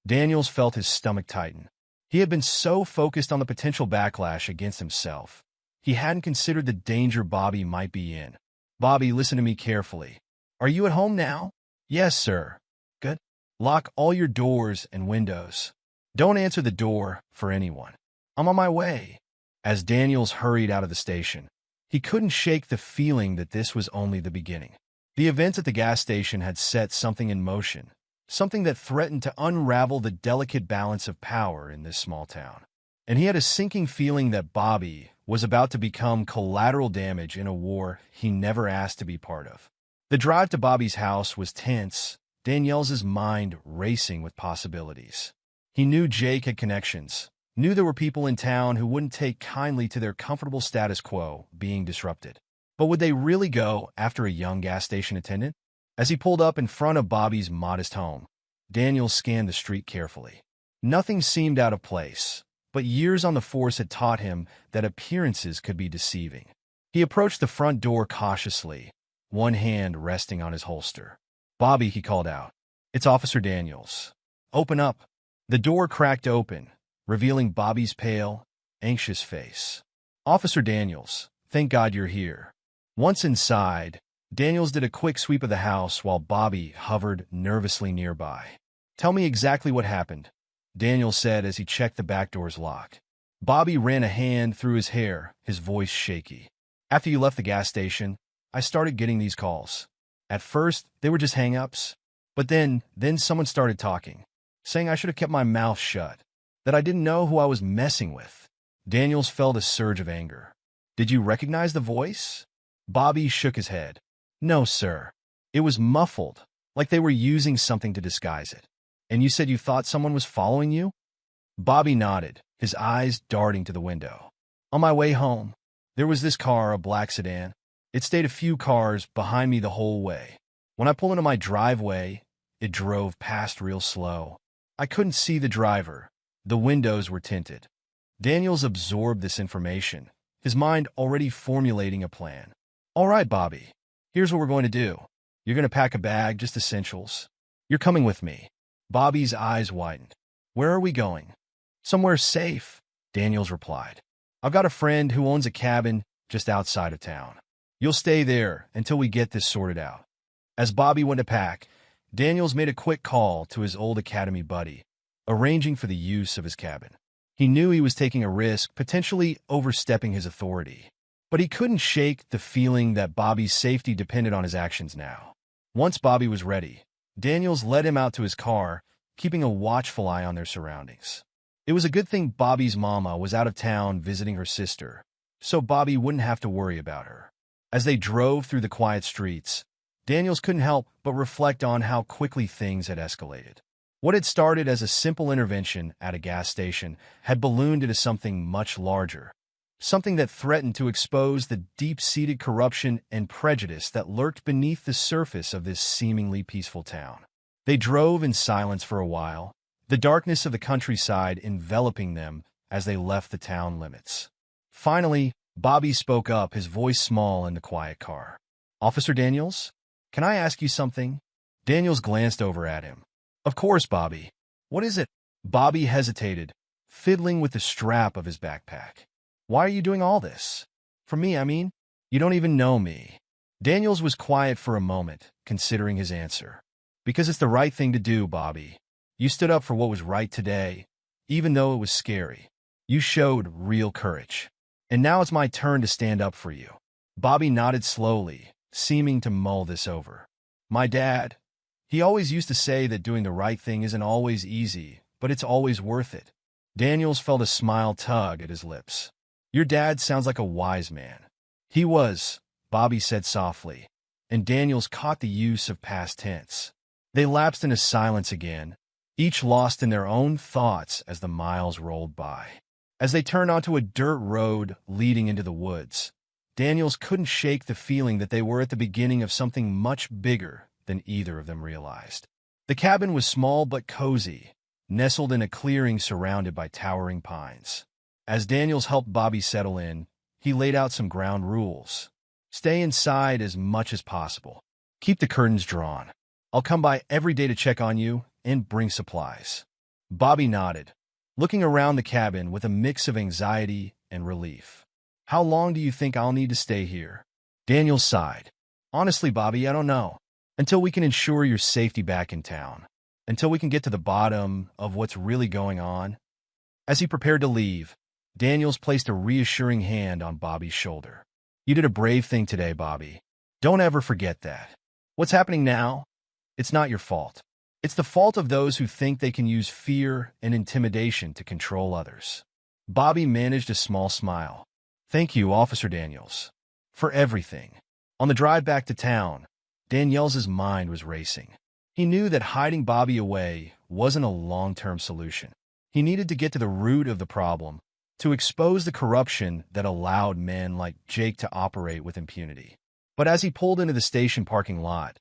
Daniels felt his stomach tighten. He had been so focused on the potential backlash against himself, he hadn't considered the danger Bobby might be in. "Bobby, listen to me carefully. Are you at home now?" "Yes, sir." "Good. Lock all your doors and windows. Don't answer the door for anyone. I'm on my way." As Daniels hurried out of the station, he couldn't shake the feeling that this was only the beginning. The events at the gas station had set something in motion, something that threatened to unravel the delicate balance of power in this small town. And he had a sinking feeling that Bobby was about to become collateral damage in a war he never asked to be part of. The drive to Bobby's house was tense, Daniels' mind racing with possibilities. He knew Jake had connections, knew there were people in town who wouldn't take kindly to their comfortable status quo being disrupted. But would they really go after a young gas station attendant? As he pulled up in front of Bobby's modest home, Daniels scanned the street carefully. Nothing seemed out of place, but years on the force had taught him that appearances could be deceiving. He approached the front door cautiously, one hand resting on his holster. "Bobby," he called out. "It's Officer Daniels. Open up." The door cracked open, revealing Bobby's pale, anxious face. "Officer Daniels, thank God you're here." Once inside, Daniels did a quick sweep of the house while Bobby hovered nervously nearby. "Tell me exactly what happened," Daniels said as he checked the back door's lock. Bobby ran a hand through his hair, his voice shaky. "After you left the gas station, I started getting these calls. At first, they were just hang-ups. But then someone started talking, saying I should have kept my mouth shut, that I didn't know who I was messing with." Daniels felt a surge of anger. "Did you recognize the voice?" Bobby shook his head. "No, sir. It was muffled, like they were using something to disguise it." "And you said you thought someone was following you?" Bobby nodded, his eyes darting to the window. "On my way home, there was this car, a black sedan. It stayed a few cars behind me the whole way. When I pulled into my driveway, it drove past real slow. I couldn't see the driver. The windows were tinted." Daniels absorbed this information, his mind already formulating a plan. "All right, Bobby, here's what we're going to do. You're going to pack a bag, just essentials. You're coming with me." Bobby's eyes widened. "Where are we going?" "Somewhere safe," Daniels replied. "I've got a friend who owns a cabin just outside of town. You'll stay there until we get this sorted out." As Bobby went to pack, Daniels made a quick call to his old academy buddy, arranging for the use of his cabin. He knew he was taking a risk, potentially overstepping his authority, but he couldn't shake the feeling that Bobby's safety depended on his actions now. Once Bobby was ready, Daniels led him out to his car, keeping a watchful eye on their surroundings. It was a good thing Bobby's mama was out of town visiting her sister, so Bobby wouldn't have to worry about her. As they drove through the quiet streets, Daniels couldn't help but reflect on how quickly things had escalated. What had started as a simple intervention at a gas station had ballooned into something much larger, something that threatened to expose the deep-seated corruption and prejudice that lurked beneath the surface of this seemingly peaceful town. They drove in silence for a while, the darkness of the countryside enveloping them as they left the town limits. Finally, Bobby spoke up, his voice small in the quiet car. "Officer Daniels, can I ask you something?" Daniels glanced over at him. "Of course, Bobby. What is it?" Bobby hesitated, fiddling with the strap of his backpack. "Why are you doing all this? For me, I mean? You don't even know me." Daniels was quiet for a moment, considering his answer. "Because it's the right thing to do, Bobby. You stood up for what was right today, even though it was scary. You showed real courage. And now it's my turn to stand up for you." Bobby nodded slowly, seeming to mull this over. "My dad, he always used to say that doing the right thing isn't always easy, but it's always worth it." Daniels felt a smile tug at his lips. "Your dad sounds like a wise man." "He was," Bobby said softly, and Daniels caught the use of past tense. They lapsed into silence again, each lost in their own thoughts as the miles rolled by. As they turned onto a dirt road leading into the woods, Daniels couldn't shake the feeling that they were at the beginning of something much bigger than either of them realized. The cabin was small but cozy, nestled in a clearing surrounded by towering pines. As Daniels helped Bobby settle in, he laid out some ground rules. "Stay inside as much as possible. Keep the curtains drawn. I'll come by every day to check on you and bring supplies." Bobby nodded, looking around the cabin with a mix of anxiety and relief. "How long do you think I'll need to stay here?" Daniels sighed. "Honestly, Bobby, I don't know. Until we can ensure your safety back in town. Until we can get to the bottom of what's really going on." As he prepared to leave, Daniels placed a reassuring hand on Bobby's shoulder. "You did a brave thing today, Bobby. Don't ever forget that. What's happening now? It's not your fault. It's the fault of those who think they can use fear and intimidation to control others." Bobby managed a small smile. "Thank you, Officer Daniels, for everything." On the drive back to town, Daniels' mind was racing. He knew that hiding Bobby away wasn't a long-term solution. He needed to get to the root of the problem, to expose the corruption that allowed men like Jake to operate with impunity. But as he pulled into the station parking lot,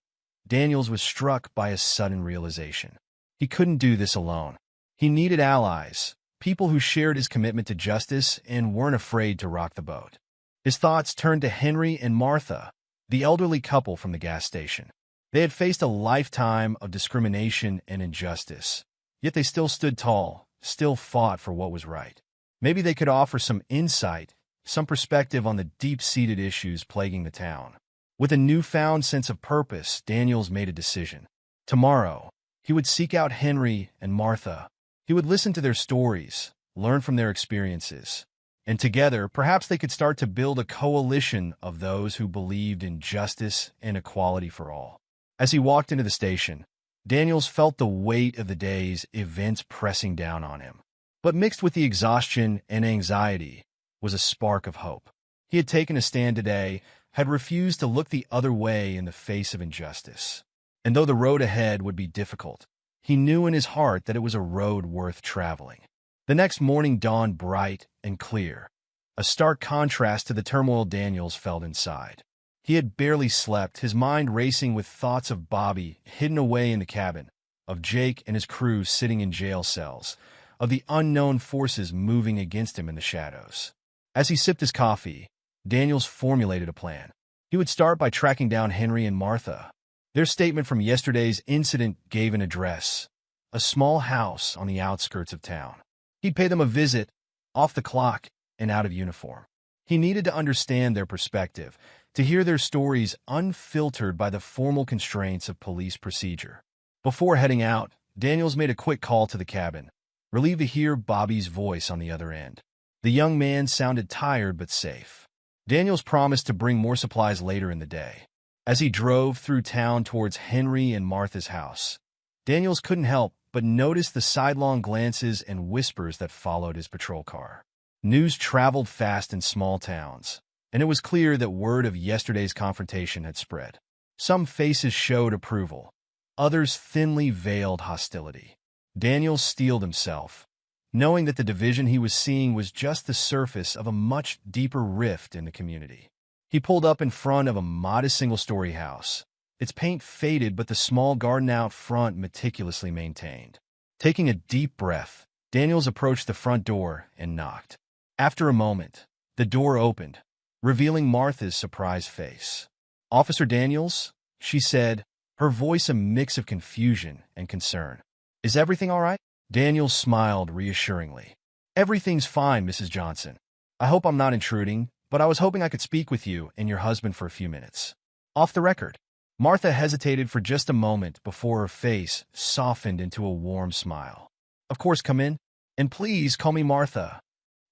Daniels was struck by a sudden realization. He couldn't do this alone. He needed allies, people who shared his commitment to justice and weren't afraid to rock the boat. His thoughts turned to Henry and Martha, the elderly couple from the gas station. They had faced a lifetime of discrimination and injustice, yet they still stood tall, still fought for what was right. Maybe they could offer some insight, some perspective on the deep-seated issues plaguing the town. With a newfound sense of purpose, Daniels made a decision. Tomorrow, he would seek out Henry and Martha. He would listen to their stories, learn from their experiences, and together, perhaps they could start to build a coalition of those who believed in justice and equality for all. As he walked into the station, Daniels felt the weight of the day's events pressing down on him. But mixed with the exhaustion and anxiety was a spark of hope. He had taken a stand today, had refused to look the other way in the face of injustice. And though the road ahead would be difficult, he knew in his heart that it was a road worth traveling. The next morning dawned bright and clear, a stark contrast to the turmoil Daniels felt inside. He had barely slept, his mind racing with thoughts of Bobby hidden away in the cabin, of Jake and his crew sitting in jail cells, of the unknown forces moving against him in the shadows. As he sipped his coffee, Daniels formulated a plan. He would start by tracking down Henry and Martha. Their statement from yesterday's incident gave an address, a small house on the outskirts of town. He'd pay them a visit, off the clock and out of uniform. He needed to understand their perspective, to hear their stories unfiltered by the formal constraints of police procedure. Before heading out, Daniels made a quick call to the cabin, relieved to hear Bobby's voice on the other end. The young man sounded tired but safe. Daniels promised to bring more supplies later in the day. As he drove through town towards Henry and Martha's house, Daniels couldn't help but notice the sidelong glances and whispers that followed his patrol car. News traveled fast in small towns, and it was clear that word of yesterday's confrontation had spread. Some faces showed approval, others thinly veiled hostility. Daniels steeled himself, knowing that the division he was seeing was just the surface of a much deeper rift in the community. He pulled up in front of a modest single-story house, its paint faded but the small garden out front meticulously maintained. Taking a deep breath, Daniels approached the front door and knocked. After a moment, the door opened, revealing Martha's surprised face. "Officer Daniels," she said, her voice a mix of confusion and concern. "Is everything all right?" Daniels smiled reassuringly. "Everything's fine, Mrs. Johnson. I hope I'm not intruding, but I was hoping I could speak with you and your husband for a few minutes. Off the record." Martha hesitated for just a moment before her face softened into a warm smile. "Of course, come in. And please call me Martha."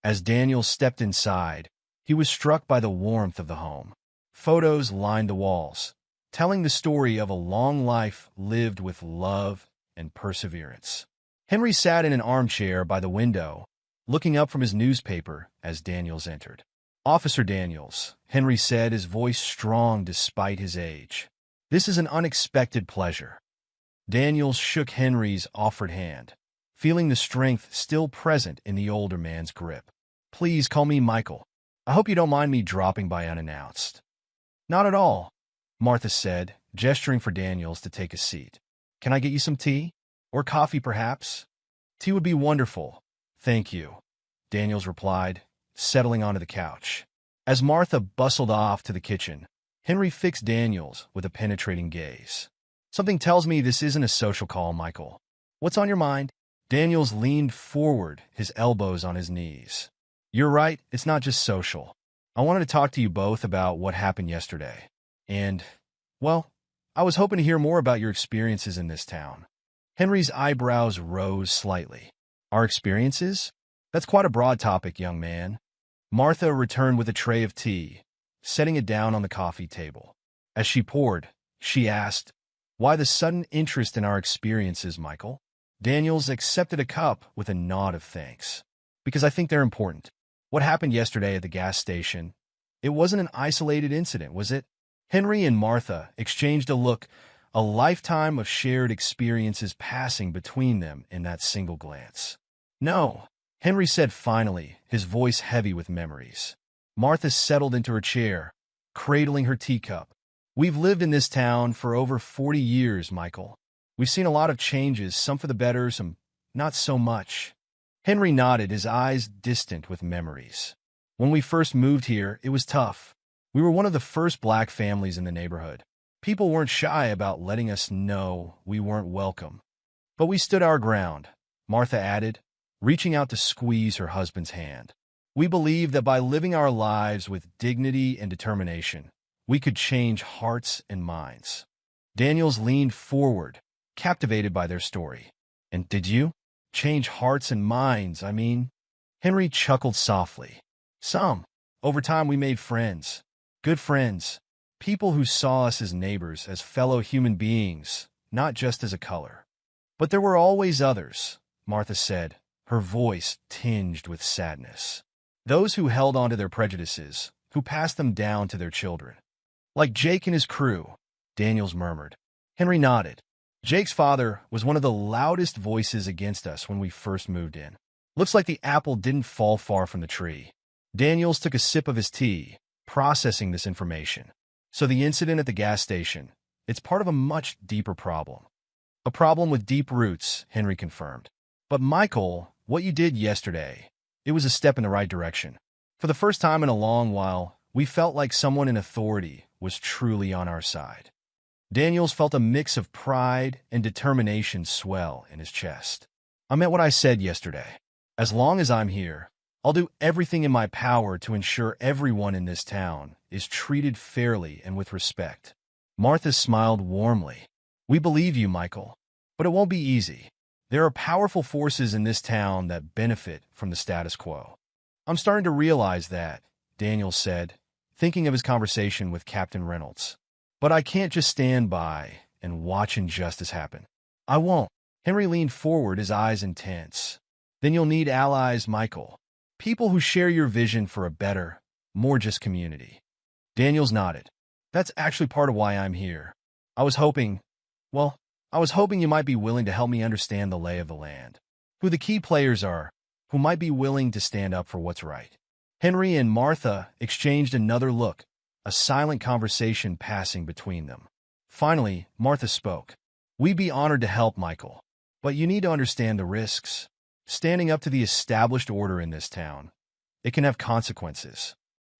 As Daniels stepped inside, he was struck by the warmth of the home. Photos lined the walls, telling the story of a long life lived with love and perseverance. Henry sat in an armchair by the window, looking up from his newspaper as Daniels entered. "Officer Daniels," Henry said, his voice strong despite his age. "This is an unexpected pleasure." Daniels shook Henry's offered hand, feeling the strength still present in the older man's grip. "Please call me Michael. I hope you don't mind me dropping by unannounced." "Not at all," Martha said, gesturing for Daniels to take a seat. "Can I get you some tea? Or coffee, perhaps?" "Tea would be wonderful, thank you," Daniels replied, settling onto the couch. As Martha bustled off to the kitchen, Henry fixed Daniels with a penetrating gaze. "Something tells me this isn't a social call, Michael. What's on your mind?" Daniels leaned forward, his elbows on his knees. "You're right, it's not just social. I wanted to talk to you both about what happened yesterday. And, well, I was hoping to hear more about your experiences in this town." Henry's eyebrows rose slightly. "Our experiences? That's quite a broad topic, young man." Martha returned with a tray of tea, setting it down on the coffee table. As she poured, she asked, "Why the sudden interest in our experiences, Michael?" Daniels accepted a cup with a nod of thanks. "Because I think they're important. What happened yesterday at the gas station? It wasn't an isolated incident, was it?" Henry and Martha exchanged a look, a lifetime of shared experiences passing between them in that single glance. "No," Henry said finally, his voice heavy with memories. Martha settled into her chair, cradling her teacup. "We've lived in this town for over 40 years, Michael. We've seen a lot of changes, some for the better, some not so much." Henry nodded, his eyes distant with memories. "When we first moved here, it was tough. We were one of the first black families in the neighborhood. People weren't shy about letting us know we weren't welcome. But we stood our ground," Martha added, reaching out to squeeze her husband's hand. We believe that by living our lives with dignity and determination, we could change hearts and minds. Daniels leaned forward, captivated by their story. And did you? Change hearts and minds, I mean? Henry chuckled softly. Some. Over time we made friends. Good friends. People who saw us as neighbors, as fellow human beings, not just as a color. But there were always others, Martha said, her voice tinged with sadness. Those who held on to their prejudices, who passed them down to their children. Like Jake and his crew, Daniels murmured. Henry nodded. Jake's father was one of the loudest voices against us when we first moved in. Looks like the apple didn't fall far from the tree. Daniels took a sip of his tea, processing this information. So the incident at the gas station, it's part of a much deeper problem. A problem with deep roots, Henry confirmed. But Michael, what you did yesterday, it was a step in the right direction. For the first time in a long while, we felt like someone in authority was truly on our side. Daniels felt a mix of pride and determination swell in his chest. I meant what I said yesterday. As long as I'm here, I'll do everything in my power to ensure everyone in this town is treated fairly and with respect. Martha smiled warmly. We believe you, Michael, but it won't be easy. There are powerful forces in this town that benefit from the status quo. I'm starting to realize that, Daniels said, thinking of his conversation with Captain Reynolds. But I can't just stand by and watch injustice happen. I won't. Henry leaned forward, his eyes intense. Then you'll need allies, Michael. People who share your vision for a better, more just community. Daniels nodded. That's actually part of why I'm here. I was hoping you might be willing to help me understand the lay of the land. Who the key players are, who might be willing to stand up for what's right. Henry and Martha exchanged another look, a silent conversation passing between them. Finally, Martha spoke. We'd be honored to help, Michael, but you need to understand the risks. Standing up to the established order in this town, it can have consequences.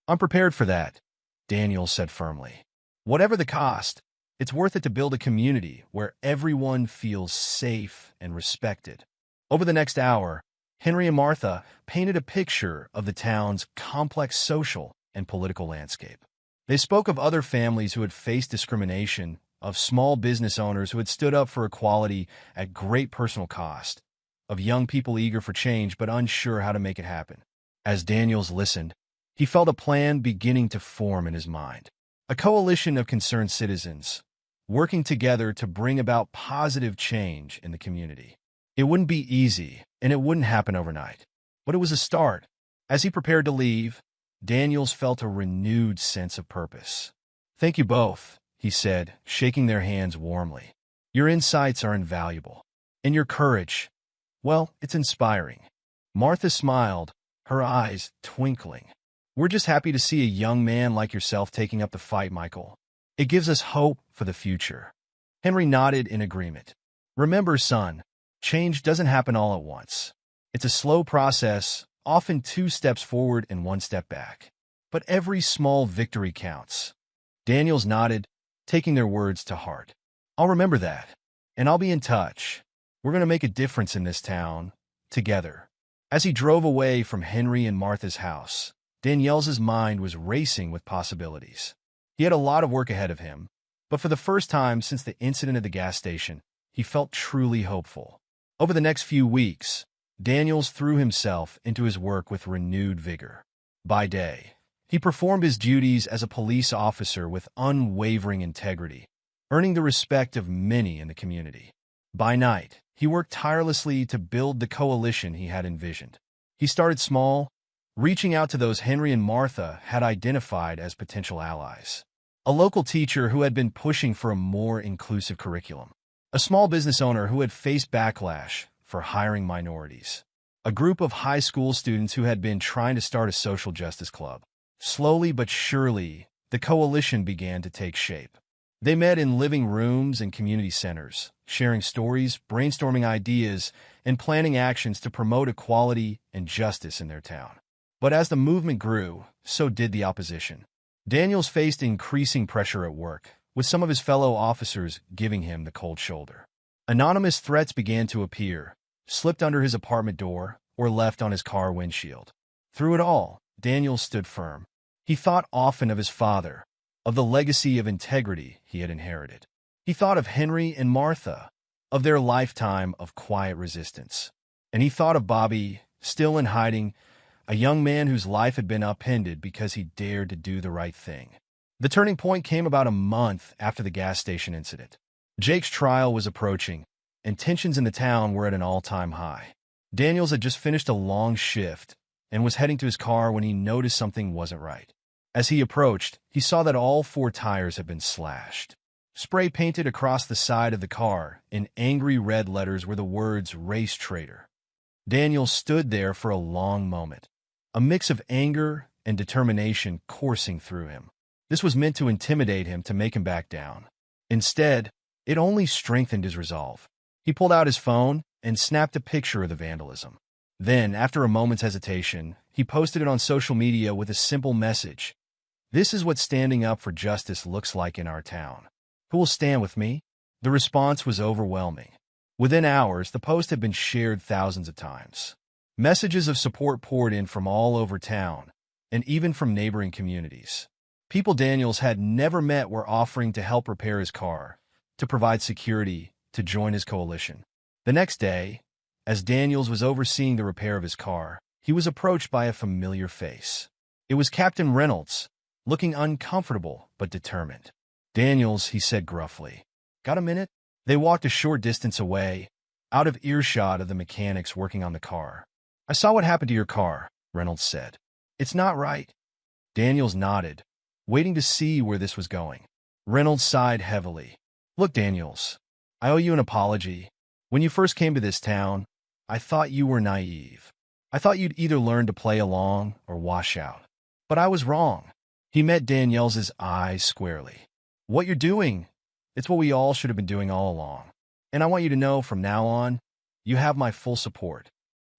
I'm prepared for that, Daniels said firmly. Whatever the cost, it's worth it to build a community where everyone feels safe and respected. Over the next hour, Henry and Martha painted a picture of the town's complex social and political landscape. They spoke of other families who had faced discrimination, of small business owners who had stood up for equality at great personal cost, of young people eager for change but unsure how to make it happen. As Daniels listened, he felt a plan beginning to form in his mind. A coalition of concerned citizens, working together to bring about positive change in the community. It wouldn't be easy, and it wouldn't happen overnight. But it was a start. As he prepared to leave, Daniels felt a renewed sense of purpose. Thank you both, he said, shaking their hands warmly. Your insights are invaluable. And your courage, well, it's inspiring. Martha smiled, her eyes twinkling. We're just happy to see a young man like yourself taking up the fight, Michael. It gives us hope for the future. Henry nodded in agreement. Remember, son, change doesn't happen all at once. It's a slow process, often 2 steps forward and 1 step back. But every small victory counts. Daniels nodded, taking their words to heart. I'll remember that, and I'll be in touch. We're going to make a difference in this town, together. As he drove away from Henry and Martha's house, Daniels' mind was racing with possibilities. He had a lot of work ahead of him, but for the first time since the incident at the gas station, he felt truly hopeful. Over the next few weeks, Daniels threw himself into his work with renewed vigor. By day, he performed his duties as a police officer with unwavering integrity, earning the respect of many in the community. By night, he worked tirelessly to build the coalition he had envisioned. He started small, reaching out to those Henry and Martha had identified as potential allies. A local teacher who had been pushing for a more inclusive curriculum. A small business owner who had faced backlash for hiring minorities. A group of high school students who had been trying to start a social justice club. Slowly but surely, the coalition began to take shape. They met in living rooms and community centers, sharing stories, brainstorming ideas, and planning actions to promote equality and justice in their town. But as the movement grew, so did the opposition. Daniels faced increasing pressure at work, with some of his fellow officers giving him the cold shoulder. Anonymous threats began to appear, slipped under his apartment door, or left on his car windshield. Through it all, Daniels stood firm. He thought often of his father, of the legacy of integrity he had inherited. He thought of Henry and Martha, of their lifetime of quiet resistance. And he thought of Bobby, still in hiding, a young man whose life had been upended because he dared to do the right thing. The turning point came about a month after the gas station incident. Jake's trial was approaching, and tensions in the town were at an all-time high. Daniels had just finished a long shift and was heading to his car when he noticed something wasn't right. As he approached, he saw that all 4 tires had been slashed. Spray painted across the side of the car in angry red letters were the words "Race Traitor." Daniels stood there for a long moment, a mix of anger and determination coursing through him. This was meant to intimidate him, to make him back down. Instead, it only strengthened his resolve. He pulled out his phone and snapped a picture of the vandalism. Then, after a moment's hesitation, he posted it on social media with a simple message. "This is what standing up for justice looks like in our town. Who will stand with me?" The response was overwhelming. Within hours, the post had been shared thousands of times. Messages of support poured in from all over town, and even from neighboring communities. People Daniels had never met were offering to help repair his car, to provide security, to join his coalition. The next day, as Daniels was overseeing the repair of his car, he was approached by a familiar face. It was Captain Reynolds, looking uncomfortable but determined. "Daniels," he said gruffly. "Got a minute?" They walked a short distance away, out of earshot of the mechanics working on the car. "I saw what happened to your car," Reynolds said. "It's not right." Daniels nodded, waiting to see where this was going. Reynolds sighed heavily. "Look, Daniels, I owe you an apology. When you first came to this town, I thought you were naive. I thought you'd either learn to play along or wash out. But I was wrong." He met Daniels' eyes squarely. "What you're doing, it's what we all should have been doing all along. And I want you to know from now on, you have my full support."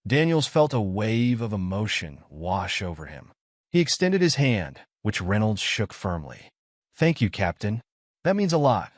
Daniels felt a wave of emotion wash over him. He extended his hand, which Reynolds shook firmly. "Thank you, Captain. That means a lot."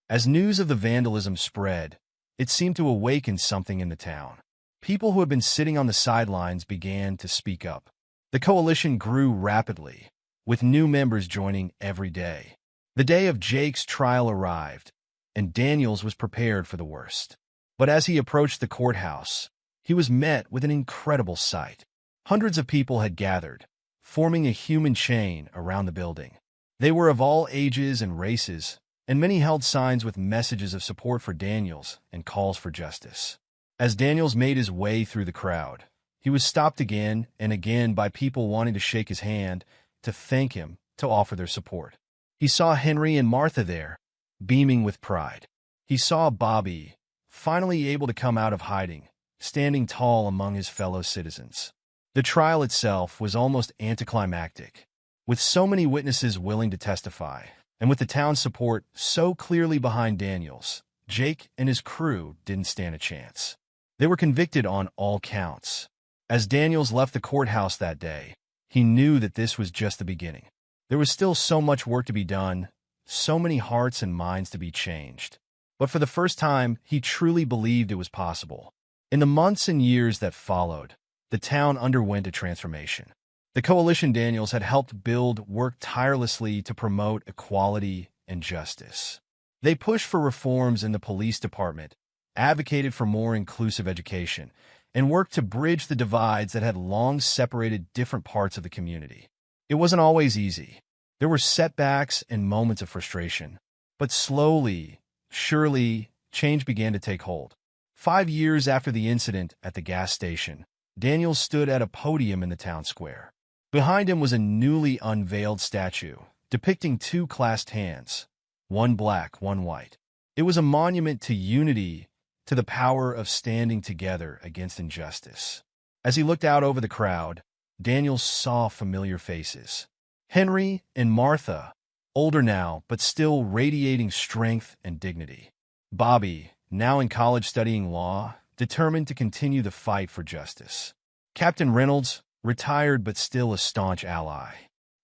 As news of the vandalism spread, it seemed to awaken something in the town. People who had been sitting on the sidelines began to speak up. The coalition grew rapidly, with new members joining every day. The day of Jake's trial arrived, and Daniels was prepared for the worst. But as he approached the courthouse, he was met with an incredible sight. Hundreds of people had gathered, forming a human chain around the building. They were of all ages and races, and many held signs with messages of support for Daniels and calls for justice. As Daniels made his way through the crowd, he was stopped again and again by people wanting to shake his hand, to thank him, to offer their support. He saw Henry and Martha there, beaming with pride. He saw Bobby, finally able to come out of hiding, standing tall among his fellow citizens. The trial itself was almost anticlimactic, with so many witnesses willing to testify, and with the town's support so clearly behind Daniels. Jake and his crew didn't stand a chance. They were convicted on all counts. As Daniels left the courthouse that day, he knew that this was just the beginning. There was still so much work to be done, so many hearts and minds to be changed. But for the first time, he truly believed it was possible. In the months and years that followed, the town underwent a transformation. The coalition Daniels had helped build worked tirelessly to promote equality and justice. They pushed for reforms in the police department, advocated for more inclusive education, and worked to bridge the divides that had long separated different parts of the community. It wasn't always easy. There were setbacks and moments of frustration. But slowly, surely, change began to take hold. 5 years after the incident at the gas station, Daniels stood at a podium in the town square. Behind him was a newly unveiled statue, depicting 2 clasped hands, one black, one white. It was a monument to unity, to the power of standing together against injustice. As he looked out over the crowd, Daniels saw familiar faces. Henry and Martha, older now, but still radiating strength and dignity. Bobby, now in college studying law, determined to continue the fight for justice. Captain Reynolds, retired but still a staunch ally.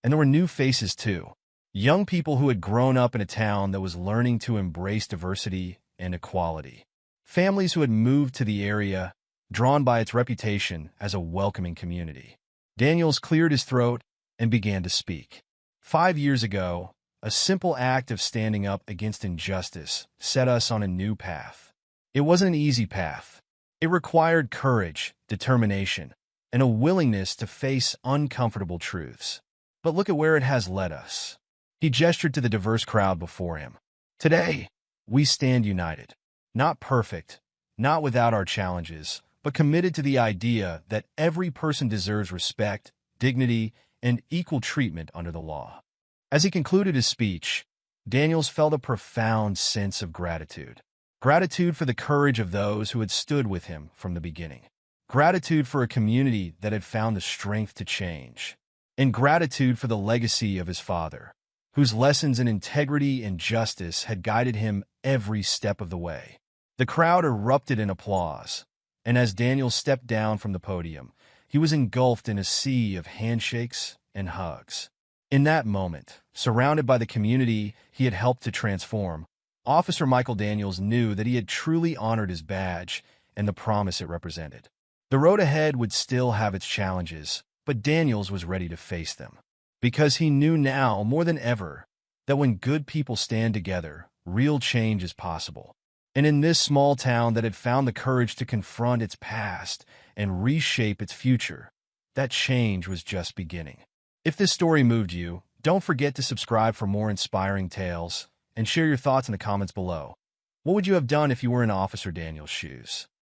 And there were new faces too. Young people who had grown up in a town that was learning to embrace diversity and equality. Families who had moved to the area, drawn by its reputation as a welcoming community. Daniels cleared his throat and began to speak. 5 years ago, a simple act of standing up against injustice set us on a new path. It wasn't an easy path. It required courage, determination, and a willingness to face uncomfortable truths. But look at where it has led us. He gestured to the diverse crowd before him. Today, we stand united. Not perfect, not without our challenges, but committed to the idea that every person deserves respect, dignity, and equal treatment under the law. As he concluded his speech, Daniels felt a profound sense of gratitude. Gratitude for the courage of those who had stood with him from the beginning. Gratitude for a community that had found the strength to change. And gratitude for the legacy of his father, whose lessons in integrity and justice had guided him every step of the way. The crowd erupted in applause, and as Daniels stepped down from the podium, he was engulfed in a sea of handshakes and hugs. In that moment, surrounded by the community he had helped to transform, Officer Michael Daniels knew that he had truly honored his badge and the promise it represented. The road ahead would still have its challenges, but Daniels was ready to face them, because he knew now more than ever that when good people stand together, real change is possible. And in this small town that had found the courage to confront its past and reshape its future, that change was just beginning. If this story moved you, don't forget to subscribe for more inspiring tales and share your thoughts in the comments below. What would you have done if you were in Officer Daniels' shoes?